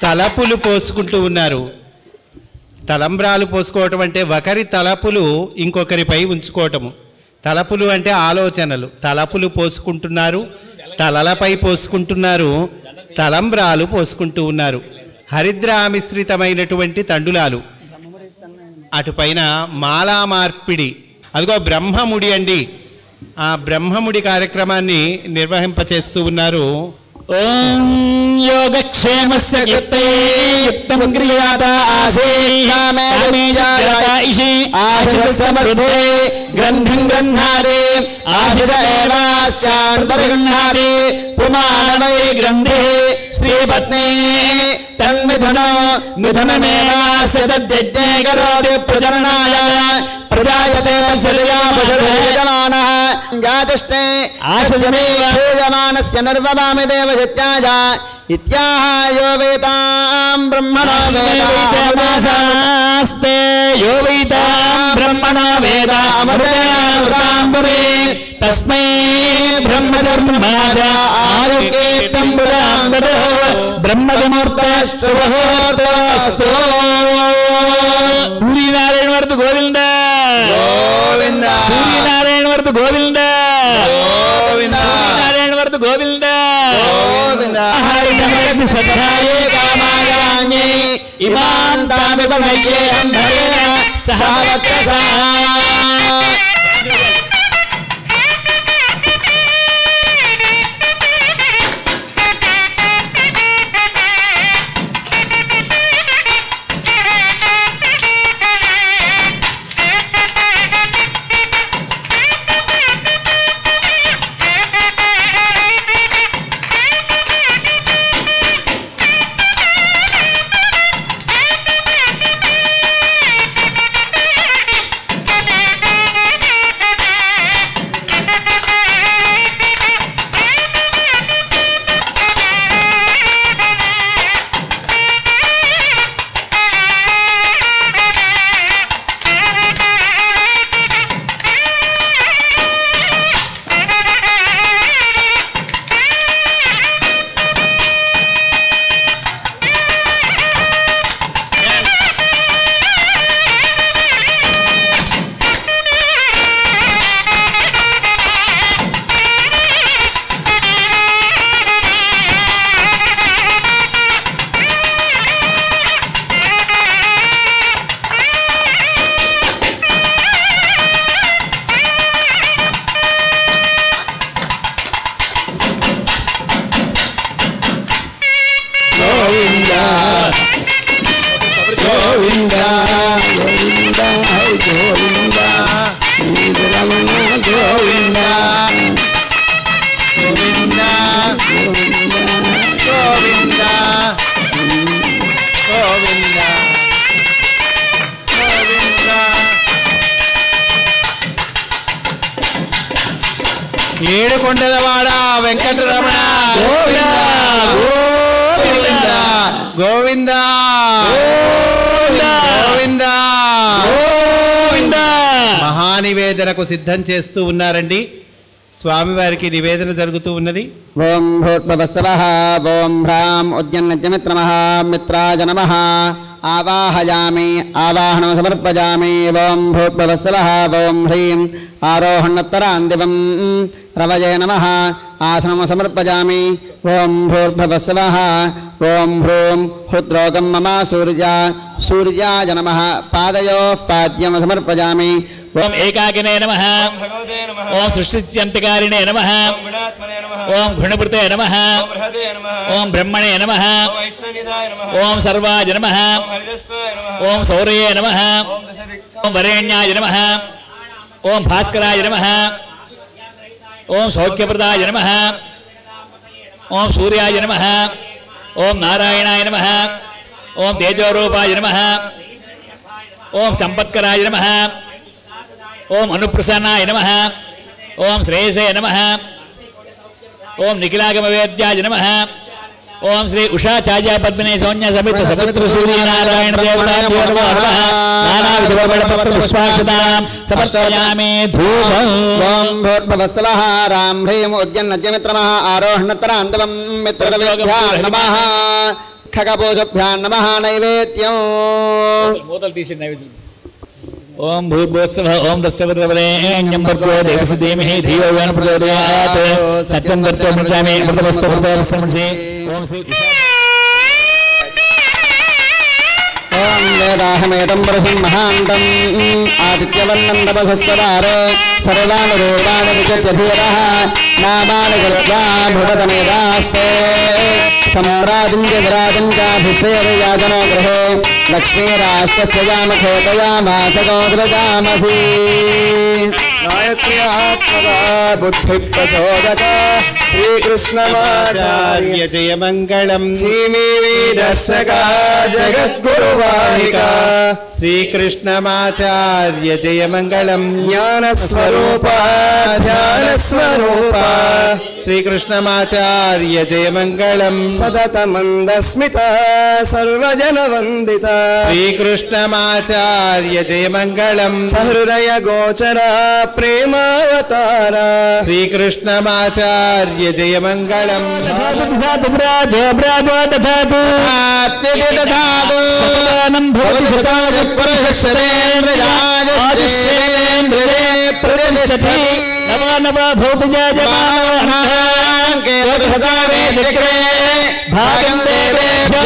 తలపులు పోసుకుంటూ ఉన్నారు. తలంబ్రాలు పోసుకోవటం అంటే ఒకరి తలపులు ఇంకొకరిపై ఉంచుకోవటము. తలపులు అంటే ఆలోచనలు. తలపులు పోసుకుంటున్నారు, తలలపై పోసుకుంటున్నారు, తలంబ్రాలు పోసుకుంటూ ఉన్నారు. హరిద్రామిశ్రితమైనటువంటి తండులాలు, అటుపైన మాలా మార్పిడి. అదిగో బ్రహ్మముడి అండి. ఆ బ్రహ్మముడి కార్యక్రమాన్ని నిర్వహింపచేస్తూ ఉన్నారు. ఓం యోగక్షేమస్య యుక్తం క్రియాత ఆసేయామే జాయిషి ఆశిసమృద్ధే గ్రంథం గ్రంథాదే ఆశిస ఏవాస్యాంతర్గృహ్ణాదే పుమానవై గ్రంథే స్త్రీపత్నే తన్మిథునో మిథునమేవాస్య తద్యజ్ఞే కరోతి ప్రజననాయ ప్రజాయతే సదయా పశుర్యజమానః జాతిష్ఠే ఆశజనే క్షేయమానస్య నర్వవామి దేవశత్యాయ ఇత్యాహ యో వేతాం బ్రహ్మణో వేదాస్తే యో వేతాం బ్రహ్మణో వేదామృతాంబురే తస్మై బ్రహ్మధర్మమాజ ఆయుక్తం బుధాంగతో బ్రహ్మముహూర్తస్తు సూర్యనారాయణ వర్ధ గోవింద గోవింద సూర్యనారాయణ వర్ధ గోవింద గోవింద సూర్యనారాయణ వర్ధ గోవింద గోవింద హరిహర సత్యాయే కామాయాన్యే ఇమాం తామిపనయ్యే అంధరే సహవత్సా గోవింద గోవింద హరి గోవింద శ్రీరమణ గోవింద గోవింద గోవింద గోవింద గోవింద. ఏడుకొండలవాడ వెంకటరమణ గోవింద గోవింద గోవింద గోవింద గోవింద. మహానివేదనకు సిద్ధం చేస్తూ ఉన్నారండి. స్వామివారికి నివేదన జరుగుతూ ఉన్నది. ఓం భూర్భువస్సవః ఓం హ్రాం ఉద్యన్నజ్యమిత్రమః మిత్రాయ నమః ఆవాహయామి ఆవాహనం సమర్పయామి. ఓం భూర్భువస్సవః ఓం హ్రీం ఆరోహణోత్తరాందివం రవయే నమః ఆసనం సమర్పయామి. ఓం భూర్భువస్సవః ఓం హ్రూం హృద్రోగం మమ సూర్యాయ నమః పాదయోః పాద్యం సమర్పయామి. ఓం ఏకాకినే నమః ఓం సృష్టిత్యంతకారిణే నమః ఓం గుణభృతే నమః ఓం బ్రహ్మణే నమః ఓం సర్వాయ నమః ఓం సౌరయే నమః ఓం వరేణ్యాయ నమః ఓం భాస్కరాయ నమః ఓం సౌఖ్యప్రదాయ నమః ఓం సూర్యాయ నమః ఓం నారాయణాయ నమః ఓం తేజోరూపాయ నమః ఓం సంపత్కరాయ నమః ఓం అనుప్రసన్నాయ నమః ఓం శ్రేయసే నమః ఓం నిఖిలాగమవేద్యాయ నమః ఓం శ్రీ ఉషాచార్య పద్మినే సౌన్య సమేత సవిత్ర సూర్యనారాయణ దేవతాభ్యో నమః. నానావిధ పత్ర పుష్పాక్షతాం సమర్పయామి ధూపం. ఓం భూర్భువస్సవః రాం హ్రీం ఉద్యన్నజ్యమిత్రమః ఆరోహణోత్తరాంతవం మిత్రదవేభ్యాం నమః ఖగపోజభ్యాం నమః. నైవేద్యం మూతలు తీసి నైవేద్యం. ఓం భూర్భువస్సవః ఓం తస్సవితుర్వరేణ్యం భర్గో దేవస్య ధీమహి ధియో యో నః ప్రచోదయాత్. సత్యం దర్తో మృజామి అమృతవస్తు ప్రతోదస్సమసి. ఓం శ్రీ ఓం వేదాహమేదం పురుషం మహాంతం ఆదిత్యవర్ణం తపసస్తవారే సర్వాణి రూపాణి విచిత్య ధీరః నామాని కృత్వా భువతమేదాస్తే. सम्राजं च विराजं चाभिषेकयाजनो गृहे लक्ष्मीराष्ट्रस्य यामखेतयामास गोद्वजामसि. गायत्र्यात्मका बुद्धिप्रचोदक श्रीकृष्णमाचार्य जय मंगलम. सीमी दर्शका जगद्गुरुवाहिका श्रीकृष्णमाचार्य जय मंगलम. ज्ञानस्वरूपा ध्यानस्वरूपा श्रीकृष्णमाचार्य जय मंगलम. सततमन्दस्मिता सर्वजनवन्दिता श्रीकृष्णमाचार्य जय मंगलम. सहृदय गोचरा प्रेमावतारा श्रीकृष्णमाचार्य जय मंगलम. भागं देवेभ्यो